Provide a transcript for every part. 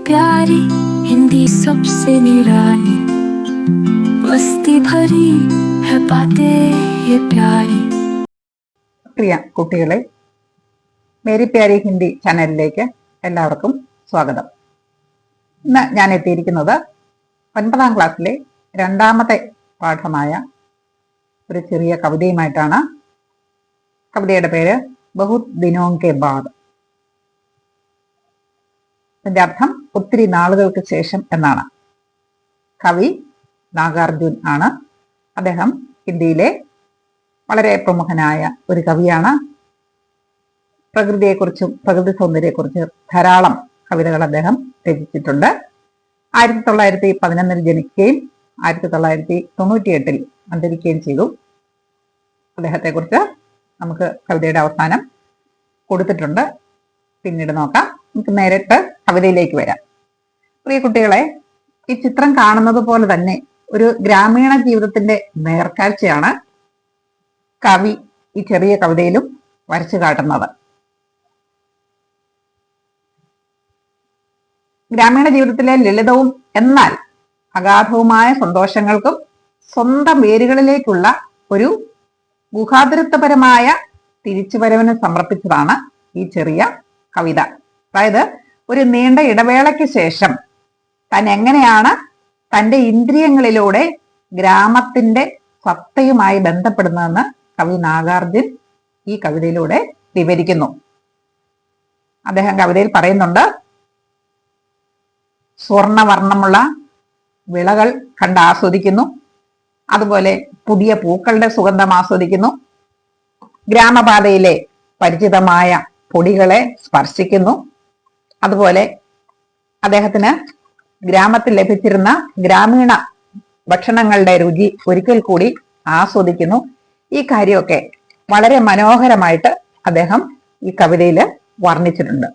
प्यारी हिंदी सबसे निराली, मस्ती भरी है बातें ये प्यारी. പ്രിയ കുട്ടികളെ, മേരി പ്യാരി ഹിന്ദി ചാനലിലേക്ക് എല്ലാവർക്കും സ്വാഗതം. ഇന്ന് ഞാൻ എത്തിയിരിക്കുന്നത് 9ാം ക്ലാസ്സിലെ രണ്ടാമത്തെ പാഠമായ ഒരു ചെറിയ കവിതയുമായിട്ടാണ്. കവിതയുടെ പേര് ബഹുത് ദിനോം കെ ബാദ്. ഇതിന്റെ അർത്ഥം ഒത്തിരി നാളുകൾക്ക് ശേഷം എന്നാണ്. കവി നാഗാർജുൻ ആണ്. അദ്ദേഹം ഹിന്ദിയിലെ വളരെ പ്രമുഖനായ ഒരു കവിയാണ്. പ്രകൃതിയെക്കുറിച്ചും പ്രകൃതി സൗന്ദര്യത്തെക്കുറിച്ചും ധാരാളം കവിതകൾ അദ്ദേഹം രചിച്ചിട്ടുണ്ട്. 1911 ജനിക്കുകയും 1998 അന്തരിക്കുകയും ചെയ്തു. അദ്ദേഹത്തെക്കുറിച്ച് നമുക്ക് കവിതയുടെ അവസാനം കൊടുത്തിട്ടുണ്ട്. പിന്നീട് നോക്കാം. നമുക്ക് നേരിട്ട് കവിതയിലേക്ക് വരാം. പ്രിയ കുട്ടികളെ, ഈ ചിത്രം കാണുന്നത് പോലെ തന്നെ ഒരു ഗ്രാമീണ ജീവിതത്തിന്റെ നേർക്കാഴ്ചയാണ് കവി ഈ ചെറിയ കവിതയിലും വരച്ചു കാട്ടുന്നത്. ഗ്രാമീണ ജീവിതത്തിലെ ലളിതവും എന്നാൽ അഗാധവുമായ സന്തോഷങ്ങൾക്കും സ്വന്തം വേരുകളിലേക്കുള്ള ഒരു ഗുഹാതിരത്വപരമായ തിരിച്ചുവരവിന് സമർപ്പിച്ചതാണ് ഈ ചെറിയ കവിത. അതായത് ഒരു നീണ്ട ഇടവേളയ്ക്ക് ശേഷം താൻ എങ്ങനെയാണ് തൻ്റെ ഇന്ദ്രിയങ്ങളിലൂടെ ഗ്രാമത്തിന്റെ സത്തയുമായി ബന്ധപ്പെടുന്നതെന്ന് കവി നാഗാർജുൻ ഈ കവിതയിലൂടെ വിവരിക്കുന്നു. അദ്ദേഹം കവിതയിൽ പറയുന്നുണ്ട്, സ്വർണവർണ്ണമുള്ള വിളകൾ കണ്ട് ആസ്വദിക്കുന്നു, അതുപോലെ പുതിയ പൂക്കളുടെ സുഗന്ധം ആസ്വദിക്കുന്നു, ഗ്രാമപാതയിലെ പരിചിതമായ പൊടികളെ സ്പർശിക്കുന്നു. അതുപോലെ അദ്ദേഹത്തിന് ഗ്രാമത്തിൽ ലഭിച്ചിരുന്ന ഗ്രാമീണ ഭക്ഷണങ്ങളുടെ രുചി ഒരിക്കൽ കൂടി ആസ്വദിക്കുന്നു. ഈ കാര്യമൊക്കെ വളരെ മനോഹരമായിട്ട് അദ്ദേഹം ഈ കവിതയിൽ വർണ്ണിച്ചിട്ടുണ്ട്.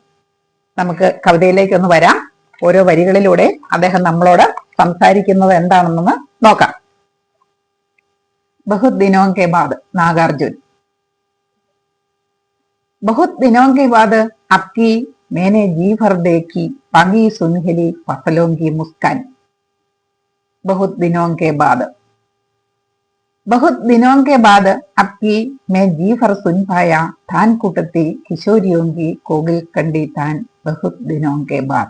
നമുക്ക് കവിതയിലേക്കൊന്ന് വരാം. ഓരോ വരികളിലൂടെ അദ്ദേഹം നമ്മളോട് സംസാരിക്കുന്നത് എന്താണെന്ന് നോക്കാം. ബഹുത് ദിനോം കെ ബാദ്, നാഗാർജുൻ. बहुत दिनों के बाद आपकी मैंने जी भर देखी पागी सुनहली फसलों की मुस्कान. बहुत दिनों के बाद, बहुत दिनों के बाद आपकी मैं जी भर सुन पाया थान कुटती किशोरियों की कोगिल कंडी तान. बहुत दिनों के बाद,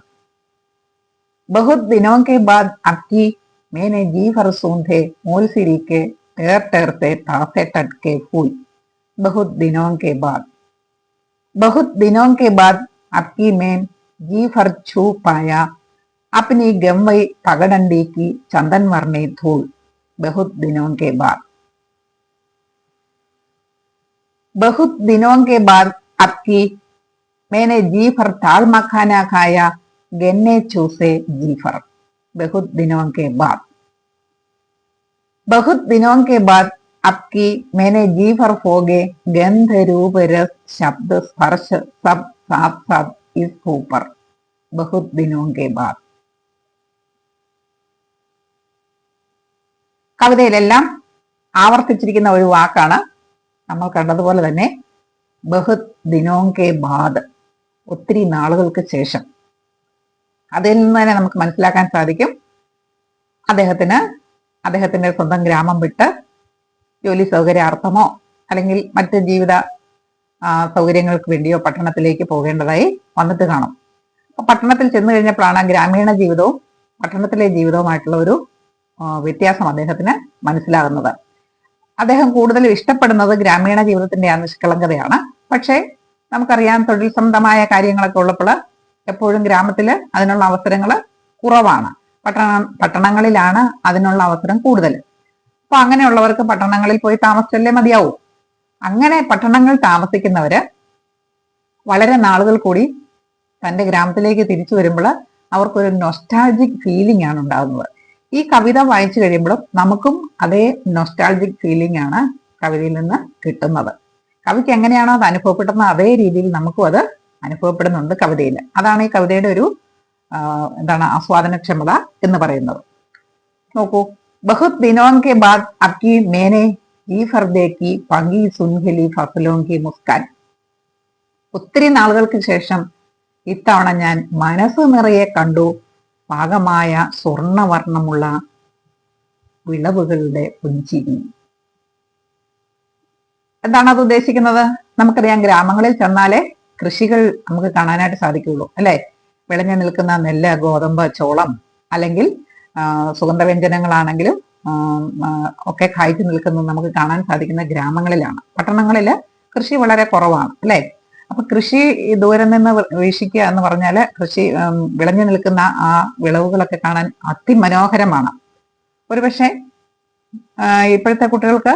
बहुत दिनों के बाद आपकी मैंने जी भर सूंधे मोल सिरी के टैर टैर से तासे टटके फूल. बहुत दिनों के बाद, बहुत दिनों के बाद आपकी मैं जी भर छू पाया अपनी गमवई पगडंडी की चंदन वर्णी धूल. बहुत दिनों के बाद, बहुत दिनों के बाद आपकी मैंने जी भर ताल मखाना खाया गन्ने चूसे जी भर. बहुत दिनों के बाद, बहुत दिनों के बाद आपकी मैंने जी भर फोगे गंध रूप रस शब्द स्पर्श सब साथ साथ इस ऊपर. बहुत दिनों के बाद. കവിതയിലെല്ലാം ആവർത്തിച്ചിരിക്കുന്ന ഒരു വാക്കാണ് നമ്മൾ കണ്ടതുപോലെ തന്നെ ബഹുത് ദിനോം കെ ബാദ്, ഒത്തിരി നാളുകൾക്ക് ശേഷം. അതിൽ നിന്ന് തന്നെ നമുക്ക് മനസ്സിലാക്കാൻ സാധിക്കും അദ്ദേഹത്തിന്റെ സ്വന്തം ഗ്രാമം വിട്ട് ജോലി സൗകര്യാർത്ഥമോ അല്ലെങ്കിൽ മറ്റ് ജീവിത സൗകര്യങ്ങൾക്ക് വേണ്ടിയോ പട്ടണത്തിലേക്ക് പോകേണ്ടതായി വന്നിട്ട് കാണും. അപ്പൊ പട്ടണത്തിൽ ചെന്നു കഴിഞ്ഞപ്പോഴാണ് ഗ്രാമീണ ജീവിതവും പട്ടണത്തിലെ ജീവിതവുമായിട്ടുള്ള ഒരു വ്യത്യാസം അദ്ദേഹത്തിന് മനസ്സിലാകുന്നത്. അദ്ദേഹം കൂടുതലും ഇഷ്ടപ്പെടുന്നത് ഗ്രാമീണ ജീവിതത്തിന്റെ ആ നിഷ്കളങ്കതയാണ്. പക്ഷേ നമുക്കറിയാം, തൊഴിൽ സംബന്ധമായ കാര്യങ്ങളൊക്കെ ഉള്ളപ്പോൾ എപ്പോഴും ഗ്രാമത്തിൽ അതിനുള്ള അവസരങ്ങൾ കുറവാണ്. പട്ടണങ്ങളിലാണ് അതിനുള്ള അവസരം കൂടുതൽ. അപ്പൊ അങ്ങനെയുള്ളവർക്ക് പട്ടണങ്ങളിൽ പോയി താമസിച്ചല്ലേ മതിയാവൂ. അങ്ങനെ പട്ടണങ്ങൾ താമസിക്കുന്നവര് വളരെ നാളുകൾ കൂടി തന്റെ ഗ്രാമത്തിലേക്ക് തിരിച്ചു വരുമ്പോൾ അവർക്കൊരു നൊസ്റ്റാൾജിക് ഫീലിംഗ് ആണ് ഉണ്ടാകുന്നത്. ഈ കവിത വായിച്ചു കഴിയുമ്പോൾ നമുക്കും അതേ നൊസ്റ്റാൾജിക് ഫീലിംഗ് ആണ് കവിതയിൽ നിന്ന് കിട്ടുന്നത്. കവിക്ക് എങ്ങനെയാണോ അത് അനുഭവപ്പെടുന്നത് അതേ രീതിയിൽ നമുക്കും അത് അനുഭവപ്പെടുന്നുണ്ട് കവിതയിൽ. അതാണ് ഈ കവിതയുടെ ഒരു ആസ്വാദനക്ഷമത എന്ന് പറയുന്നത്. നോക്കൂ, बहुत दिनों के बाद आपकी मैंने जी भर देखी पागी सुनहली फसलों की मुस्कान. ഒത്തിരി നാളുകൾക്ക് ശേഷം ഇത്തവണ ഞാൻ മനസ്സ് നിറയെ കണ്ടു പാകമായ സ്വർണവർണ്ണമുള്ള വിളവുകളുടെ പുഞ്ചിരി. എന്താണ് അത് ഉദ്ദേശിക്കുന്നത്? നമുക്കറിയാം, ഗ്രാമങ്ങളിൽ ചെന്നാലേ കൃഷികൾ നമുക്ക് കാണാനായിട്ട് സാധിക്കുകയുള്ളൂ, അല്ലെ? വിളഞ്ഞു നിൽക്കുന്ന നെല്ല്, ഗോതമ്പ്, ചോളം, അല്ലെങ്കിൽ സുഗന്ധവ്യഞ്ജനങ്ങളാണെങ്കിലും ഒക്കെ കായ്ച്ചു നിൽക്കുന്നത് നമുക്ക് കാണാൻ സാധിക്കുന്ന ഗ്രാമങ്ങളിലാണ്. പട്ടണങ്ങളില് കൃഷി വളരെ കുറവാണ്, അല്ലെ? അപ്പൊ കൃഷി ദൂരെ നിന്ന് വീക്ഷിക്കുക എന്ന് പറഞ്ഞാല് കൃഷി വിളഞ്ഞു നിൽക്കുന്ന ആ വിളവുകളൊക്കെ കാണാൻ അതിമനോഹരമാണ്. ഒരുപക്ഷെ ഇപ്പോഴത്തെ കുട്ടികൾക്ക്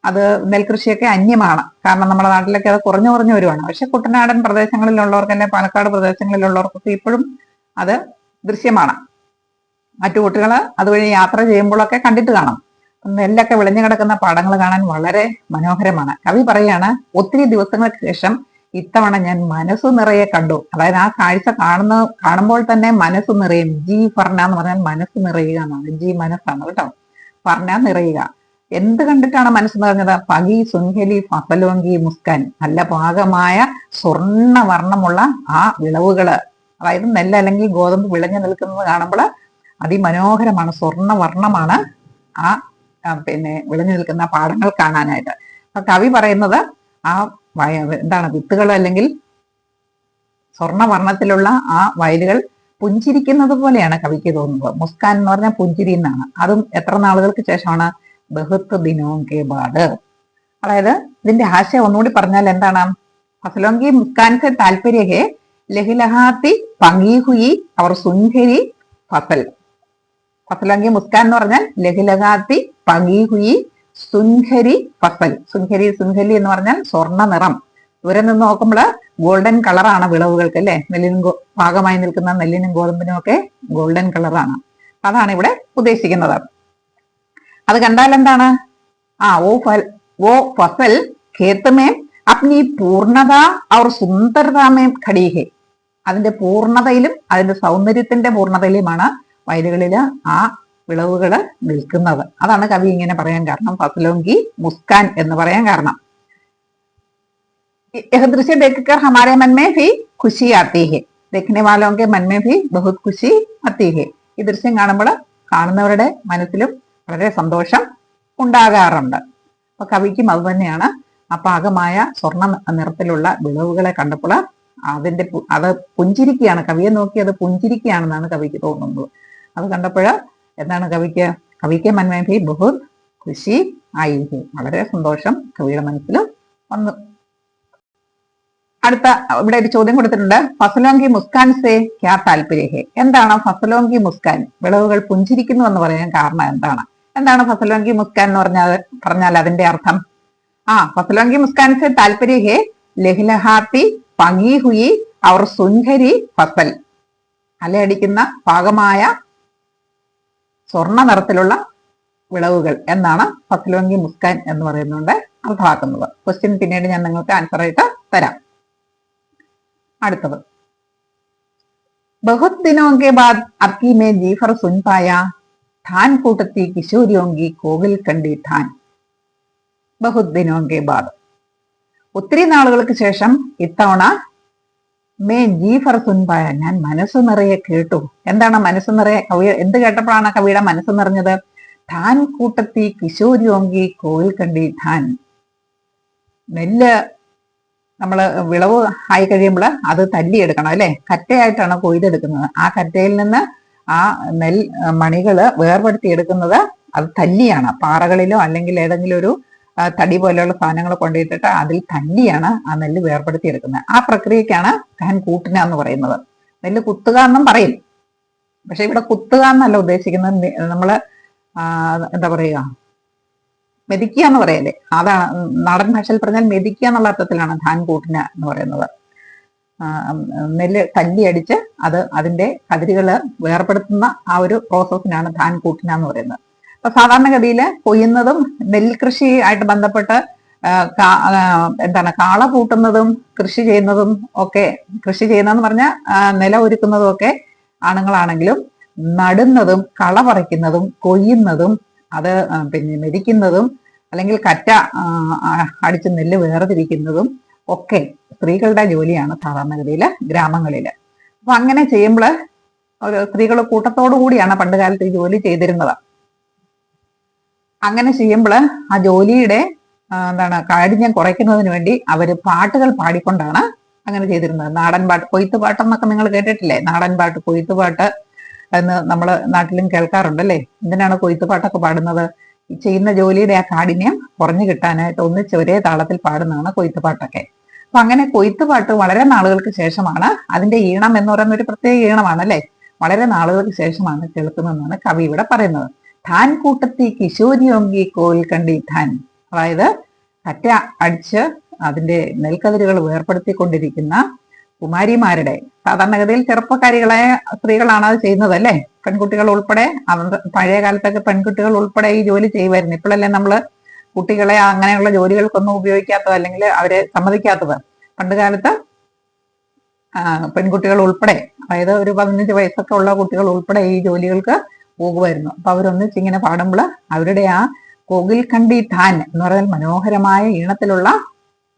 അത് നെൽകൃഷിയൊക്കെ അന്യമാണ്. കാരണം നമ്മുടെ നാട്ടിലൊക്കെ അത് കുറഞ്ഞു കുറഞ്ഞു വരുവാണ്. പക്ഷെ കുട്ടനാടൻ പ്രദേശങ്ങളിലുള്ളവർക്ക്, അല്ലെങ്കിൽ പാലക്കാട് പ്രദേശങ്ങളിലുള്ളവർക്കൊക്കെ ഇപ്പോഴും അത് ദൃശ്യമാണ്. മറ്റു കുട്ടികൾ അതുവഴി യാത്ര ചെയ്യുമ്പോഴൊക്കെ കണ്ടിട്ട് കാണാം. നെല്ലൊക്കെ വിളഞ്ഞു കിടക്കുന്ന പാടങ്ങൾ കാണാൻ വളരെ മനോഹരമാണ്. കവി പറയാണ്, ഒത്തിരി ദിവസങ്ങൾക്ക് ശേഷം ഇത്തവണ ഞാൻ മനസ്സു നിറയെ കണ്ടു. അതായത് ആ കാഴ്ച കാണുമ്പോൾ തന്നെ മനസ്സ് നിറയും. ജി ഫർണ എന്ന് പറഞ്ഞാൽ മനസ്സ് നിറയുക എന്നാണ്. ജി മനസ്സാണ് കേട്ടോ. ഫർണ നിറയുക. എന്ത് കണ്ടിട്ടാണ് മനസ്സ് നിറഞ്ഞത്? പകി, സുൻഹലി, ഫസലോങ്കി, മുസ്കാൻ. നല്ല പാകമായ സ്വർണ്ണവർണ്ണമുള്ള ആ വിളവുകള്, അതായത് നെല്ല് അല്ലെങ്കിൽ ഗോതമ്പ് വിളഞ്ഞു നിൽക്കുന്നത് കാണുമ്പോൾ അതിമനോഹരമാണ്. സ്വർണ്ണവർണ്ണമാണ് ആ വിളഞ്ഞു നിൽക്കുന്ന പാടങ്ങൾ കാണാനായിട്ട്. അപ്പൊ കവി പറയുന്നത് ആ എന്താണ്, വിത്തുകൾ അല്ലെങ്കിൽ സ്വർണ്ണവർണ്ണത്തിലുള്ള ആ വയലുകൾ പുഞ്ചിരിക്കുന്നത് പോലെയാണ് കവിക്ക് തോന്നുന്നത്. മുസ്കാൻ എന്ന് പറഞ്ഞാൽ പുഞ്ചിരി എന്നാണ്. അതും എത്ര നാളുകൾക്ക് ശേഷമാണ്? ബഹുത്ത് ദിനോം കെ ബാദ്. അതായത് ഇതിന്റെ ആശയം ഒന്നുകൂടി പറഞ്ഞാൽ എന്താണ്? ഫസലോങ്കി മുസ്കാൻ സെ താല്പര്യ ഹെ ലഹിലഹാത്തി പങ്കി ഹുയി അവർ സുൻഹരി ഫസൽ. ഫസലോങ്കി മുസ്കാൻ എന്ന് പറഞ്ഞാൽ ലഹിലഹാത്തി പങ്കി ഹുയി സുൻഹരി ഫസൽ. സുൻഹരി എന്ന് പറഞ്ഞാൽ സ്വർണ്ണ നിറം. ദൂരെ നിന്ന് നോക്കുമ്പോൾ ഗോൾഡൻ കളറാണ് വിളവുകൾക്ക്, അല്ലെ? നെല്ലിനും പാകമായി നിൽക്കുന്ന നെല്ലിനും ഗോതമ്പിനും ഒക്കെ ഗോൾഡൻ കളറാണ്. അതാണ് ഇവിടെ ഉദ്ദേശിക്കുന്നത്. അത് കണ്ടാൽ എന്താണ്? वो फसल खेत में अपनी പൂർണ്ണത और സുന്ദരത में खड़ी है. അതിന്റെ പൂർണ്ണതയിലും അതിന്റെ സൗന്ദര്യത്തിന്റെ പൂർണ്ണതയിലുമാണ് വയലുകളില് ആ വിളവുകൾ നിൽക്കുന്നത്. അതാണ് കവി ഇങ്ങനെ പറയാൻ കാരണം. ഫസലോങ്കി മുസ്കാൻ എന്ന് പറയാൻ കാരണം. यह दृश्य देखकर हमारे मन में भी खुशी आती है. देखने वालों के मन में भी बहुत खुशी आती है. ഈ ദൃശ്യം കാണുമ്പോൾ കാണുന്നവരുടെ മനസ്സിലും വളരെ സന്തോഷം ഉണ്ടാകാറുണ്ട്. അപ്പൊ കവിക്കും അത് തന്നെയാണ്. ആ പാകമായ സ്വർണ്ണ നിറത്തിലുള്ള വിളവുകളെ കണ്ടപ്പോൾ അത് പുഞ്ചിരിക്കുകയാണ്. കവിയെ നോക്കി അത് പുഞ്ചിരിക്കുകയാണെന്നാണ് കവിക്ക് തോന്നുന്നത്. അത് കണ്ടപ്പോൾ എന്താണ് കവിക്ക് മൻമേ ഭി ബഹുത് ഖുശി ആയി. വളരെ സന്തോഷം കവിയുടെ മനസ്സിൽ വന്നു. അടുത്ത ഇവിടെ ഒരു ചോദ്യം കൊടുത്തിട്ടുണ്ട്. ഫസലോങ്കി മുസ്കാൻ സേ ക്യാ താല്പര്യ ഹെ. എന്താണ് ഫസലോങ്കി മുസ്കാൻ? വിളവുകൾ പുഞ്ചിരിക്കുന്നു എന്ന് പറയാൻ കാരണം എന്താണ്? എന്താണ് ഫസലോങ്കി മുസ്കാൻ എന്ന് പറഞ്ഞാൽ അതിന്റെ അർത്ഥം? ഫസലോങ്കി മുസ്കാൻ സേ താല്പര്യ ഹെ ലഹ്ലഹാത്തി പങ്ങി ഹുയി അവർ സുൻഹരി ഫസൽ. അലയടിക്കുന്ന പാകമായ സ്വർണ്ണ നിറത്തിലുള്ള വിളവുകൾ എന്നാണ് ഫസലോങ്കി മുസ്കാൻ എന്ന് പറയുന്നുണ്ട് അർത്ഥമാക്കുന്നത്. ക്വസ്റ്റ്യൻ പിന്നീട് ഞാൻ നിങ്ങൾക്ക് ആൻസർ ആയിട്ട് തരാം. അടുത്തത്, ബഹുത് ദിനോങ്കെ ബാദ് അബ്കി മേ ജീഫർ സുൻ പായ ധാൻ കൂട്ടത്തി കിശോരിയോങ്കി കോവിൽ കണ്ടി ധാൻ. ബഹുത് ദിനോങ്കെ ബാദ്, ഒത്തിരി നാളുകൾക്ക് ശേഷം ഇത്തവണ മേ ജീഫർ സുൻ പായ, ഞാൻ മനസ്സ് നിറയെ കേട്ടു. എന്താണ് മനസ്സ് നിറയെ? കവി എന്ത് കേട്ടപ്പോഴാണ് കവിയുടെ മനസ്സ് നിറഞ്ഞത്? ധാൻ കൂട്ടത്തി കിശോരിയോങ്കി കോവിൽ കണ്ടി ധാൻ. നെല്ല് നമ്മൾ വിളവ് ആയി കഴിയുമ്പോൾ അത് തല്ലിയെടുക്കണം, അല്ലെ? കറ്റയായിട്ടാണ് കൊയ്തെടുക്കുന്നത്. ആ കറ്റയിൽ നിന്ന് ആ മണികള് വേർപെടുത്തി എടുക്കുന്നത് അത് തല്ലിയാണ്. പാറകളിലോ അല്ലെങ്കിൽ ഏതെങ്കിലും ഒരു തടി പോലെയുള്ള സാധനങ്ങൾ കൊണ്ടിട്ടിട്ട് അതിൽ തല്ലിയാണ് ആ നെല്ല് വേർപെടുത്തി എടുക്കുന്നത്. ആ പ്രക്രിയക്കാണ് ധാൻ കൂട്ടുക എന്ന് പറയുന്നത്. നെല്ല് കുത്തുക എന്നും പറയും. പക്ഷെ ഇവിടെ കുത്തുക എന്നല്ല ഉദ്ദേശിക്കുന്നത്. നമ്മള് എന്താ പറയുക, മെതിക്കുക എന്ന് പറയല്ലേ, അതാണ് നാടൻ ഭാഷയിൽ പറഞ്ഞാൽ മെതിക്കുക എന്നുള്ള അർത്ഥത്തിലാണ് ധാൻ കൂട്ടിന എന്ന് പറയുന്നത്. നെല്ല് തല്ലി അടിച്ച് അതിന്റെ കതിരുകള് വേർപെടുത്തുന്ന ആ ഒരു പ്രോസസ്സിനാണ് ധാൻ കൂട്ടിന എന്ന് പറയുന്നത്. അപ്പൊ സാധാരണഗതിയിൽ കൊയ്യുന്നതും നെൽകൃഷി ആയിട്ട് ബന്ധപ്പെട്ട് കാള കൂട്ടുന്നതും കൃഷി ചെയ്യുന്നതും ഒക്കെ, കൃഷി ചെയ്യുന്നതെന്ന് പറഞ്ഞാൽ നില ഒരുക്കുന്നതും ഒക്കെ ആണുങ്ങളാണെങ്കിലും നടുന്നതും കള പറിക്കുന്നതും കൊയ്യുന്നതും അത് മെതിക്കുന്നതും അല്ലെങ്കിൽ കറ്റ അടിച്ച് നെല്ല് വേർതിരിക്കുന്നതും ഒക്കെ സ്ത്രീകളുടെ ജോലിയാണ് സാധാരണഗതിയിൽ ഗ്രാമങ്ങളില്. അപ്പൊ അങ്ങനെ ചെയ്യുമ്പോൾ സ്ത്രീകൾ കൂട്ടത്തോടു കൂടിയാണ് പണ്ട് കാലത്ത് ഈ ജോലി ചെയ്തിരുന്നത്. അങ്ങനെ ചെയ്യുമ്പോൾ ആ ജോലിയുടെ കാഠിന്യം കുറയ്ക്കുന്നതിന് വേണ്ടി അവര് പാട്ടുകൾ പാടിക്കൊണ്ടാണ് അങ്ങനെ ചെയ്തിരുന്നത്. നാടൻ പാട്ട്, കൊയ്ത്തുപാട്ടെന്നൊക്കെ നിങ്ങൾ കേട്ടിട്ടില്ലേ? നാടൻ പാട്ട്, കൊയ്ത്തുപാട്ട് എന്ന് നമ്മള് നാട്ടിലും കേൾക്കാറുണ്ടല്ലേ. എന്തിനാണ് കൊയ്ത്തുപാട്ടൊക്കെ പാടുന്നത്? ചെയ്യുന്ന ജോലിയുടെ ആ കാഠിന്യം കുറഞ്ഞു കിട്ടാനായിട്ട് ഒന്നിച്ച് ഒരേ താളത്തിൽ പാടുന്നതാണ് കൊയ്ത്തുപാട്ടൊക്കെ. അപ്പൊ അങ്ങനെ കൊയ്ത്തുപാട്ട് വളരെ നാളുകൾക്ക് ശേഷമാണ്, അതിന്റെ ഈണം എന്ന് പറയുന്ന ഒരു പ്രത്യേക ഈണമാണ് അല്ലെ, വളരെ നാളുകൾക്ക് ശേഷമാണ് കേൾക്കുന്നതെന്നാണ് കവി ഇവിടെ പറയുന്നത്. ധാൻ കൂട്ടത്തി കിശോരിയൊങ്കി കോൽ കണ്ടി ധാൻ, അതായത് കറ്റ അടിച്ച് അതിന്റെ നെൽക്കതിരുകൾ വേർപ്പെടുത്തിക്കൊണ്ടിരിക്കുന്ന കുമാരിമാരുടെ, സാധാരണഗതിയിൽ ചെറുപ്പക്കാരികളായ സ്ത്രീകളാണ് അത് ചെയ്യുന്നത് അല്ലേ. പെൺകുട്ടികൾ ഉൾപ്പെടെ, പഴയ കാലത്തൊക്കെ പെൺകുട്ടികൾ ഉൾപ്പെടെ ഈ ജോലി ചെയ്യുമായിരുന്നു. ഇപ്പോഴല്ലേ നമ്മള് കുട്ടികളെ അങ്ങനെയുള്ള ജോലികൾക്കൊന്നും ഉപയോഗിക്കാത്തത്, അല്ലെങ്കിൽ അവരെ സമ്മതിക്കാത്തത്. പണ്ട് കാലത്ത് പെൺകുട്ടികൾ ഉൾപ്പെടെ, അതായത് ഒരു 15 വയസ്സൊക്കെ ഉള്ള കുട്ടികൾ ഉൾപ്പെടെ ഈ ജോലികൾക്ക് പോകുമായിരുന്നു. അപ്പൊ അവരൊന്നിച്ചിങ്ങനെ പാടുമ്പോൾ അവരുടെ ആ കോകിൽ കണ്ടി ധാൻ എന്ന് പറഞ്ഞാൽ മനോഹരമായ ഈണത്തിലുള്ള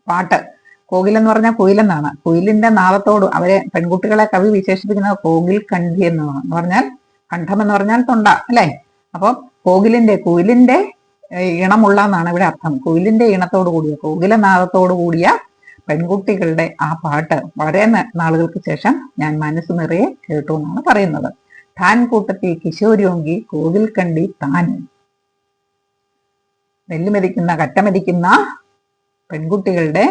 പാട്ട്. കോകിൽ എന്ന് പറഞ്ഞാൽ കുയിലെന്നാണ്. കുയിലിന്റെ നാദത്തോട് അവരെ, പെൺകുട്ടികളെ കവി വിശേഷിപ്പിക്കുന്നത് കോകിൽ കണ്ടി എന്നാണ്. എന്ന് പറഞ്ഞാൽ കണ്ഠം എന്ന് പറഞ്ഞാൽ തൊണ്ട അല്ലെ. അപ്പൊ കുയിലിന്റെ ഈണമുള്ള എന്നാണ് ഇവിടെ അർത്ഥം. കുയിലിന്റെ ഈണത്തോടു കൂടിയ, കോകില നാദത്തോടു കൂടിയ പെൺകുട്ടികളുടെ ആ പാട്ട് വളരെ നാളുകൾക്ക് ശേഷം ഞാൻ മനസ്സ് നിറയെ കേട്ടു എന്നാണ് പറയുന്നത്. താൻ കൂട്ടത്തി കിശോരിയോങ്കി കോകിൽ കണ്ടി താൻ, നെല്ലുമെതിക്കുന്ന കറ്റമെതിക്കുന്ന പെൺകുട്ടികളുടെ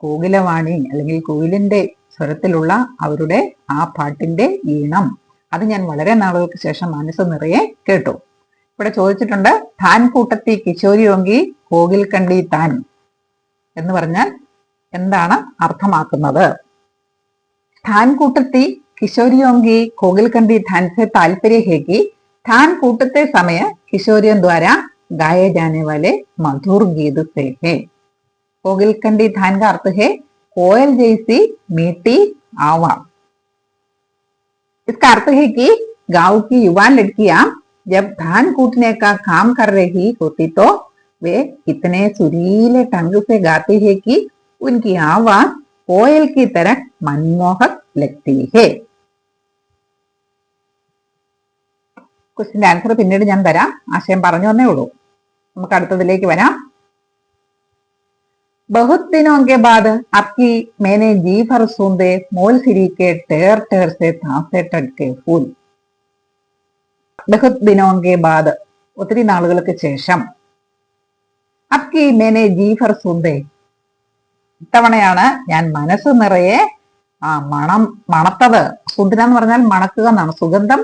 കോകിലവാണി അല്ലെങ്കിൽ കോയിലിന്റെ സ്വരത്തിലുള്ള അവരുടെ ആ പാട്ടിന്റെ ഈണം, അത് ഞാൻ വളരെ നാളുകൾക്ക് ശേഷം മനസ്സ് നിറയെ കേട്ടു. ഇവിടെ ചോദിച്ചിട്ടുണ്ട്, താൻ കൂട്ടത്തി കിശോരിയോങ്കി കോകിൽ കണ്ടി താൻ എന്ന് പറഞ്ഞാൽ എന്താണ് അർത്ഥമാക്കുന്നത്? താൻ കൂട്ടത്തി किशोरियों कोगिल कंडी ध्यान से तात्पर्य है कि ध्यान कूटते समय किशोरियों द्वारा गाए जाने वाले मधुर गीत से है। कोगिल कंडी ध्यान का अर्थ है कोयल जैसी मीठी आवाज। इसका अर्थ है कि गांव की युवा लड़कियां जब धान कूटने का काम कर रही होती तो वे इतने सुरीले ढंग से गाती है कि उनकी आवाज कोयल की तरह मनमोहक लगती है। क्वेश्चन आंसर പിന്നീട് ഞാൻ തരാം, ആശയം പറഞ്ഞു വന്നേ ഉള്ളൂ. നമുക്ക് അടുത്തതിലേക്ക് വരാം. बहुत दिनों के बाद आपकी मैंने जी भर सूंदे मोल सिरी के टेर टेर से तासे टटके फूल. बहुत दिनों के बाद, ഒത്തിരി നാളുകൾക്ക് ശേഷം. आपकी मैंने जी भर सूंदे, ഇത്തവണയാണ് ഞാൻ മനസ്സ് നിറയെ മണത്തത്. സുന്ദന എന്ന് പറഞ്ഞാൽ മണക്കുക എന്നാണ്, സുഗന്ധം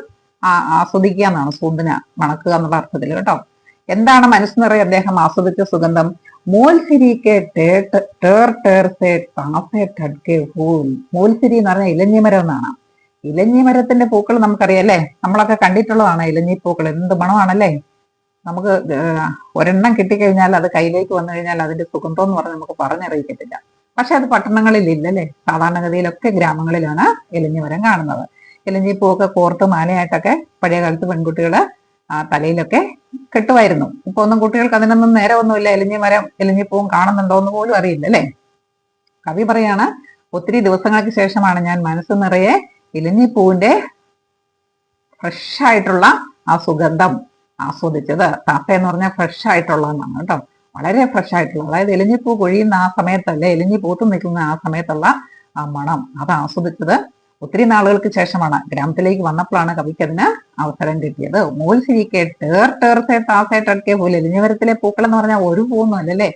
ആസ്വദിക്കുക എന്നാണ് സൂന്ദന, മണക്കുക എന്നുള്ള അർത്ഥത്തിൽ കേട്ടോ. എന്താണ് മനസ്സ് നിറയെ അദ്ദേഹം ആസ്വദിച്ച സുഗന്ധം? മോൽസിരിക്ക് മോൽസിരി എന്ന് പറഞ്ഞാൽ ഇലഞ്ഞിമരം എന്നാണ്. ഇലഞ്ഞിമരത്തിന്റെ പൂക്കൾ നമുക്കറിയാം അല്ലേ, നമ്മളൊക്കെ കണ്ടിട്ടുള്ളതാണ് ഇലഞ്ഞി പൂക്കൾ. എന്ത് മണമാണല്ലേ. നമുക്ക് ഒരെണ്ണം കിട്ടിക്കഴിഞ്ഞാൽ അത് കയ്യിലേക്ക് വന്നു കഴിഞ്ഞാൽ അതിന്റെ സുഗന്ധം എന്ന് പറഞ്ഞാൽ നമുക്ക് പറഞ്ഞറിയിക്കത്തില്ല. പക്ഷെ അത് പട്ടണങ്ങളിൽ ഇല്ലല്ലേ. സാധാരണഗതിയിലൊക്കെ ഗ്രാമങ്ങളിലാണ് ഇലഞ്ഞിമരം കാണുന്നത്. ഇലഞ്ഞിപ്പൂവൊക്കെ കോർത്ത് മാലയായിട്ടൊക്കെ പഴയ കാലത്ത് പെൺകുട്ടികള് തലയിലൊക്കെ കെട്ടുമായിരുന്നു. ഇപ്പൊ ഒന്നും കുട്ടികൾക്ക് അതിനൊന്നും നേരമൊന്നുമില്ല. ഇലഞ്ഞിപ്പൂവും കാണുന്നുണ്ടോ എന്ന് പോലും അറിയില്ല അല്ലെ. കവി പറയാണ്, ഒത്തിരി ദിവസങ്ങൾക്ക് ശേഷമാണ് ഞാൻ മനസ്സ് നിറയെ ഇലഞ്ഞിപ്പൂവിന്റെ ഫ്രഷ് ആയിട്ടുള്ള ആ സുഗന്ധം ആസ്വദിച്ചത്. താത്ത എന്ന് പറഞ്ഞാൽ ഫ്രഷ് ആയിട്ടുള്ളതെന്നാണ് കേട്ടോ, വളരെ ഫ്രഷ് ആയിട്ടുള്ള, അതായത് ഇലഞ്ഞിപ്പൂ കൊഴിയുന്ന ആ സമയത്തല്ല, ഇലഞ്ഞി പൂത്ത് നിൽക്കുന്ന ആ സമയത്തുള്ള ആ മണം, അത് ആസ്വദിച്ചത് ഒത്തിരി നാളുകൾക്ക് ശേഷമാണ്. ഗ്രാമത്തിലേക്ക് വന്നപ്പോഴാണ് കവിക്ക് അതിന് അവസരം കിട്ടിയത്. മോൽസിരിക്കെ ടേർസേ താസേ ടട്കെ പോലെ, ഇലഞ്ഞിമരത്തിലെ പൂക്കൾ എന്ന് പറഞ്ഞാൽ ഒരു പൂവൊന്നും അല്ലല്ലേ,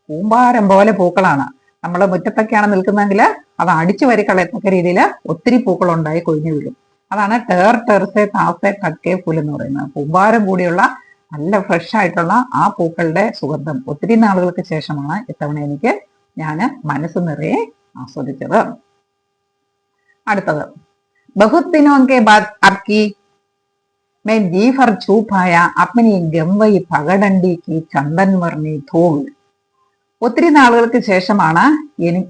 കൂമ്പാരം പോലെ പൂക്കളാണ്. നമ്മള് മുറ്റത്തൊക്കെയാണ് നിൽക്കുന്നതെങ്കിൽ അത് അടിച്ചു വരിക്കളയത്തക്ക രീതിയിൽ ഒത്തിരി പൂക്കൾ ഉണ്ടായി കൊഴിഞ്ഞു വീഴും. അതാണ് ടേർസേ താസേ ടട്കെ പൂൽ എന്ന് പറയുന്നത്. കൂമ്പാരം കൂടിയുള്ള നല്ല ഫ്രഷ് ആയിട്ടുള്ള ആ പൂക്കളുടെ സുഗന്ധം ഒത്തിരി നാളുകൾക്ക് ശേഷമാണ് ഇത്തവണ ഞാൻ മനസ്സ് നിറയെ ആസ്വദിച്ചത്. അടുത്തത്, बहुत दिनों के बाद आपकी मैं जी भर छू पाया अपनी गंवई पगडंडी की चंदन वर्णी धूल. ഒത്തിരി നാളുകൾക്ക് ശേഷമാണ്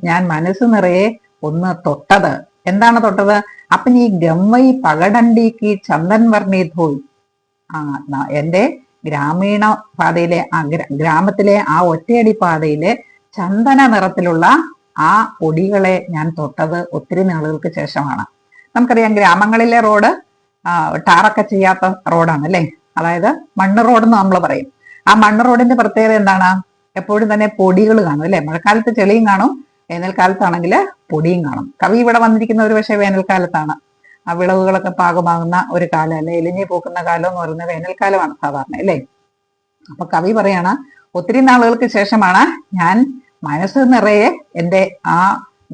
ഞാൻ മനസ്സ് നിറയെ ഒന്ന് തൊട്ടത്. എന്താണ് തൊട്ടത്? അപ്പനി ഗംവൈ പകടണ്ടിക്ക് ചന്ദൻ വർണ്ണി ധൂൽ. എന്റെ ഗ്രാമീണ പാതയിലെ ഗ്രാമത്തിലെ ആ ഒറ്റയടി പാതയിലെ ചന്ദന നിറത്തിലുള്ള ആ പൊടികളെ ഞാൻ തൊട്ടത് ഒത്തിരി നാളുകൾക്ക് ശേഷമാണ്. നമുക്കറിയാം ഗ്രാമങ്ങളിലെ റോഡ് ടാറൊക്കെ ചെയ്യാത്ത റോഡാണ് അല്ലേ, അതായത് മണ്ണ് റോഡ് എന്ന് നമ്മൾ പറയും. ആ മണ്ണ് റോഡിന്റെ പ്രത്യേകത എന്താണ്? എപ്പോഴും തന്നെ പൊടികൾ കാണും അല്ലെ. മഴക്കാലത്ത് ചെളിയും കാണും, വേനൽക്കാലത്താണെങ്കിൽ പൊടിയും കാണും. കവി ഇവിടെ വന്നിരിക്കുന്ന ഒരു പക്ഷേ വേനൽക്കാലത്താണ്. ആ വിളവുകളൊക്കെ പാകമാകുന്ന ഒരു കാലം അല്ലെ, എലിഞ്ഞു പൂക്കുന്ന കാലം എന്ന് പറയുന്നത് വേനൽക്കാലമാണ് സാധാരണ അല്ലേ. അപ്പൊ കവി പറയാണ്, ഒത്തിരി നാളുകൾക്ക് ശേഷമാണ് ഞാൻ മനസ്സ് നിറയെ എൻ്റെ ആ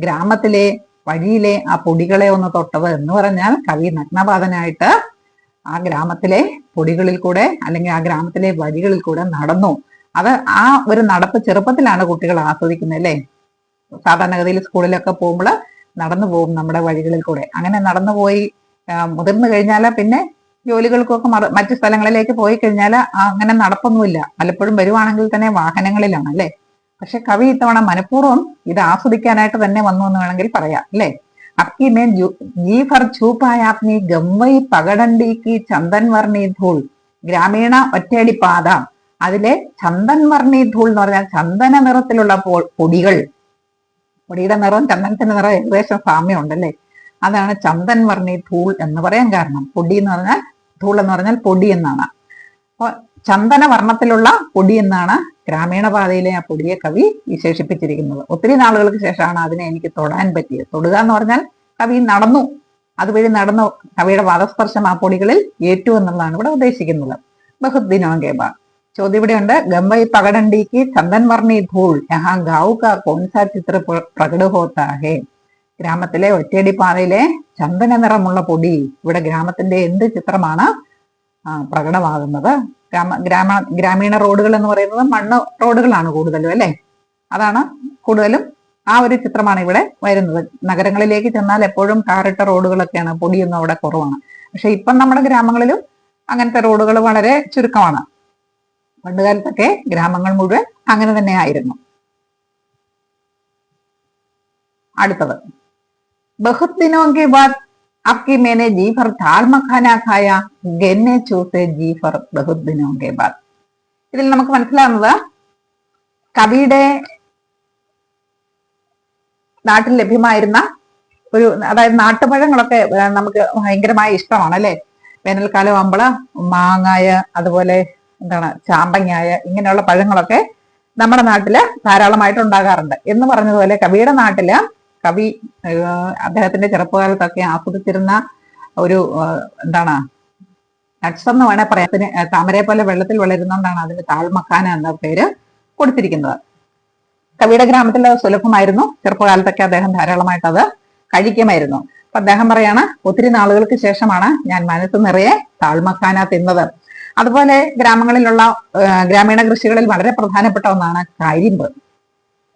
ഗ്രാമത്തിലെ വഴിയിലെ ആ പൊടികളെ ഒന്ന് തൊട്ടത് എന്ന് പറഞ്ഞാൽ കവി നഗ്നപാതനായിട്ട് ആ ഗ്രാമത്തിലെ പൊടികളിൽ കൂടെ അല്ലെങ്കിൽ ആ ഗ്രാമത്തിലെ വഴികളിൽ കൂടെ നടന്നു. അത് ആ ഒരു നടപ്പ് ചെറുപ്പത്തിലാണ് കുട്ടികൾ ആസ്വദിക്കുന്നത് അല്ലേ. സാധാരണഗതിയിൽ സ്കൂളിലൊക്കെ പോകുമ്പോൾ നടന്നു പോകും നമ്മുടെ വഴികളിൽ കൂടെ. അങ്ങനെ നടന്നു പോയി മുതിർന്നു കഴിഞ്ഞാൽ പിന്നെ ജോലികൾക്കൊക്കെ മറ്റു സ്ഥലങ്ങളിലേക്ക് പോയി കഴിഞ്ഞാൽ അങ്ങനെ നടപ്പൊന്നുമില്ല. പലപ്പോഴും വരുവാണെങ്കിൽ തന്നെ വാഹനങ്ങളിലാണ് അല്ലെ. പക്ഷെ കവി ഇത്തവണ മനഃപൂർവ്വം ഇത് ആസ്വദിക്കാനായിട്ട് തന്നെ വന്നു എന്ന് വേണമെങ്കിൽ പറയാം അല്ലെ. അപ്കി മേ ജി ഭർ ഛൂപ്പായ അപ്നി ഗംവൈ പകടണ്ടി കി ചന്ദൻ വർണ്ണി ധൂൾ, ഗ്രാമീണ ഒറ്റയടി പാത. അതിലെ ചന്ദൻ വർണ്ണി ധൂൾ എന്ന് പറഞ്ഞാൽ ചന്ദന നിറത്തിലുള്ള പൊടികൾ. പൊടിയുടെ നിറം ചന്ദനത്തിന്റെ നിറം ഏകദേശം സാമ്യമുണ്ടല്ലേ. അതാണ് ചന്ദൻ വർണ്ണി ധൂൾ എന്ന് പറയാൻ കാരണം. പൊടി എന്ന് പറഞ്ഞാൽ ധൂൾ എന്ന് പറഞ്ഞാൽ പൊടി എന്നാണ്. അപ്പൊ ചന്ദന വർണ്ണത്തിലുള്ള പൊടി എന്നാണ് ഗ്രാമീണ പാതയിലെ ആ പൊടിയെ കവി വിശേഷിപ്പിച്ചിരിക്കുന്നത്. ഒത്തിരി നാളുകൾക്ക് ശേഷമാണ് അതിനെ എനിക്ക് തൊടാൻ പറ്റിയത്. തൊടുക എന്ന് പറഞ്ഞാൽ കവി നടന്നു, അതുവഴി നടന്നു, കവിയുടെ പാദസ്പർശം ആ പൊടികളിൽ ഏറ്റു എന്നുള്ളതാണ് ഇവിടെ ഉദ്ദേശിക്കുന്നത്. ബഹുത് ദിനോങ്കെ ബാദ് ചോദ്യം ഇവിടെയുണ്ട്. ഗംബൈ പകടണ്ടിക്ക് ചന്ദൻ വർണ്ണി ധൂൾ യഹാ ഗാവ് കാ കോൺസാ ചിത്ര പ്രകട ഹോത്താ ഹേ. ഗ്രാമത്തിലെ ഒറ്റയടി പാതയിലെ ചന്ദന നിറമുള്ള പൊടി ഇവിടെ ഗ്രാമത്തിന്റെ എന്ത് ചിത്രമാണ് പ്രകടമാകുന്നത്? ഗ്രാമീണ റോഡുകൾ എന്ന് പറയുന്നത് മണ്ണ് റോഡുകളാണ് കൂടുതലും അല്ലെ. അതാണ് കൂടുതലും ആ ഒരു ചിത്രമാണ് ഇവിടെ വരുന്നത്. നഗരങ്ങളിലേക്ക് ചെന്നാൽ എപ്പോഴും കാറിട്ട റോഡുകളൊക്കെയാണ്, പൊടിയൊന്നും അവിടെ കുറവാണ്. പക്ഷെ ഇപ്പം നമ്മുടെ ഗ്രാമങ്ങളിലും അങ്ങനത്തെ റോഡുകൾ വളരെ ചുരുക്കമാണ്. പണ്ടുകാലത്തൊക്കെ ഗ്രാമങ്ങൾ മുഴുവൻ അങ്ങനെ തന്നെ ആയിരുന്നു. അടുത്തത് ബഹുത് ദിനോങ്കെ ബാദ് അപ്കി മേനെ ജി ഭർ ദാൽ മഖാന ഖായ ഗന്നെ ചൂസെ ജി ഭർ ബഹുത് ദിനോങ്കെ ബാദ്. ഇതിൽ നമുക്ക് മനസ്സിലാവുന്നത് കവിയുടെ നാട്ടിൽ ലഭ്യമായിരുന്ന അതായത് നാട്ടുപഴങ്ങളൊക്കെ നമുക്ക് ഭയങ്കരമായ ഇഷ്ടമാണ് അല്ലെ. വേനൽക്കാലം ആകുമ്പോൾ മാങ്ങായ, അതുപോലെ ചാമ്പങ്ങായ, ഇങ്ങനെയുള്ള പഴങ്ങളൊക്കെ നമ്മുടെ നാട്ടില് ധാരാളമായിട്ട് ഉണ്ടാകാറുണ്ട്. എന്ന് പറഞ്ഞതുപോലെ കവിയുടെ നാട്ടില് കവി അദ്ദേഹത്തിന്റെ ചെറുപ്പകാലത്തൊക്കെ ആസ്വദിച്ചിരുന്ന ഒരു നട്ട്സ് എന്ന് വേണേൽ പറയാം. താമരയെ പോലെ വെള്ളത്തിൽ വളരുന്നതുകൊണ്ടാണ് അതിന് താൾമക്കാന എന്ന പേര് കൊടുത്തിരിക്കുന്നത്. കവിയുടെ ഗ്രാമത്തിൽ അത് സുലഭമായിരുന്നു. ചെറുപ്പകാലത്തൊക്കെ അദ്ദേഹം ധാരാളമായിട്ട് അത് കഴിക്കുമായിരുന്നു. അപ്പൊ അദ്ദേഹം പറയാണ്, ഒത്തിരി നാളുകൾക്ക് ശേഷമാണ് ഞാൻ മനസ്സ് നിറയെ താൾമക്കാന തിന്നത്. അതുപോലെ ഗ്രാമങ്ങളിലുള്ള ഗ്രാമീണ കൃഷികളിൽ വളരെ പ്രധാനപ്പെട്ട ഒന്നാണ് കരിമ്പ്.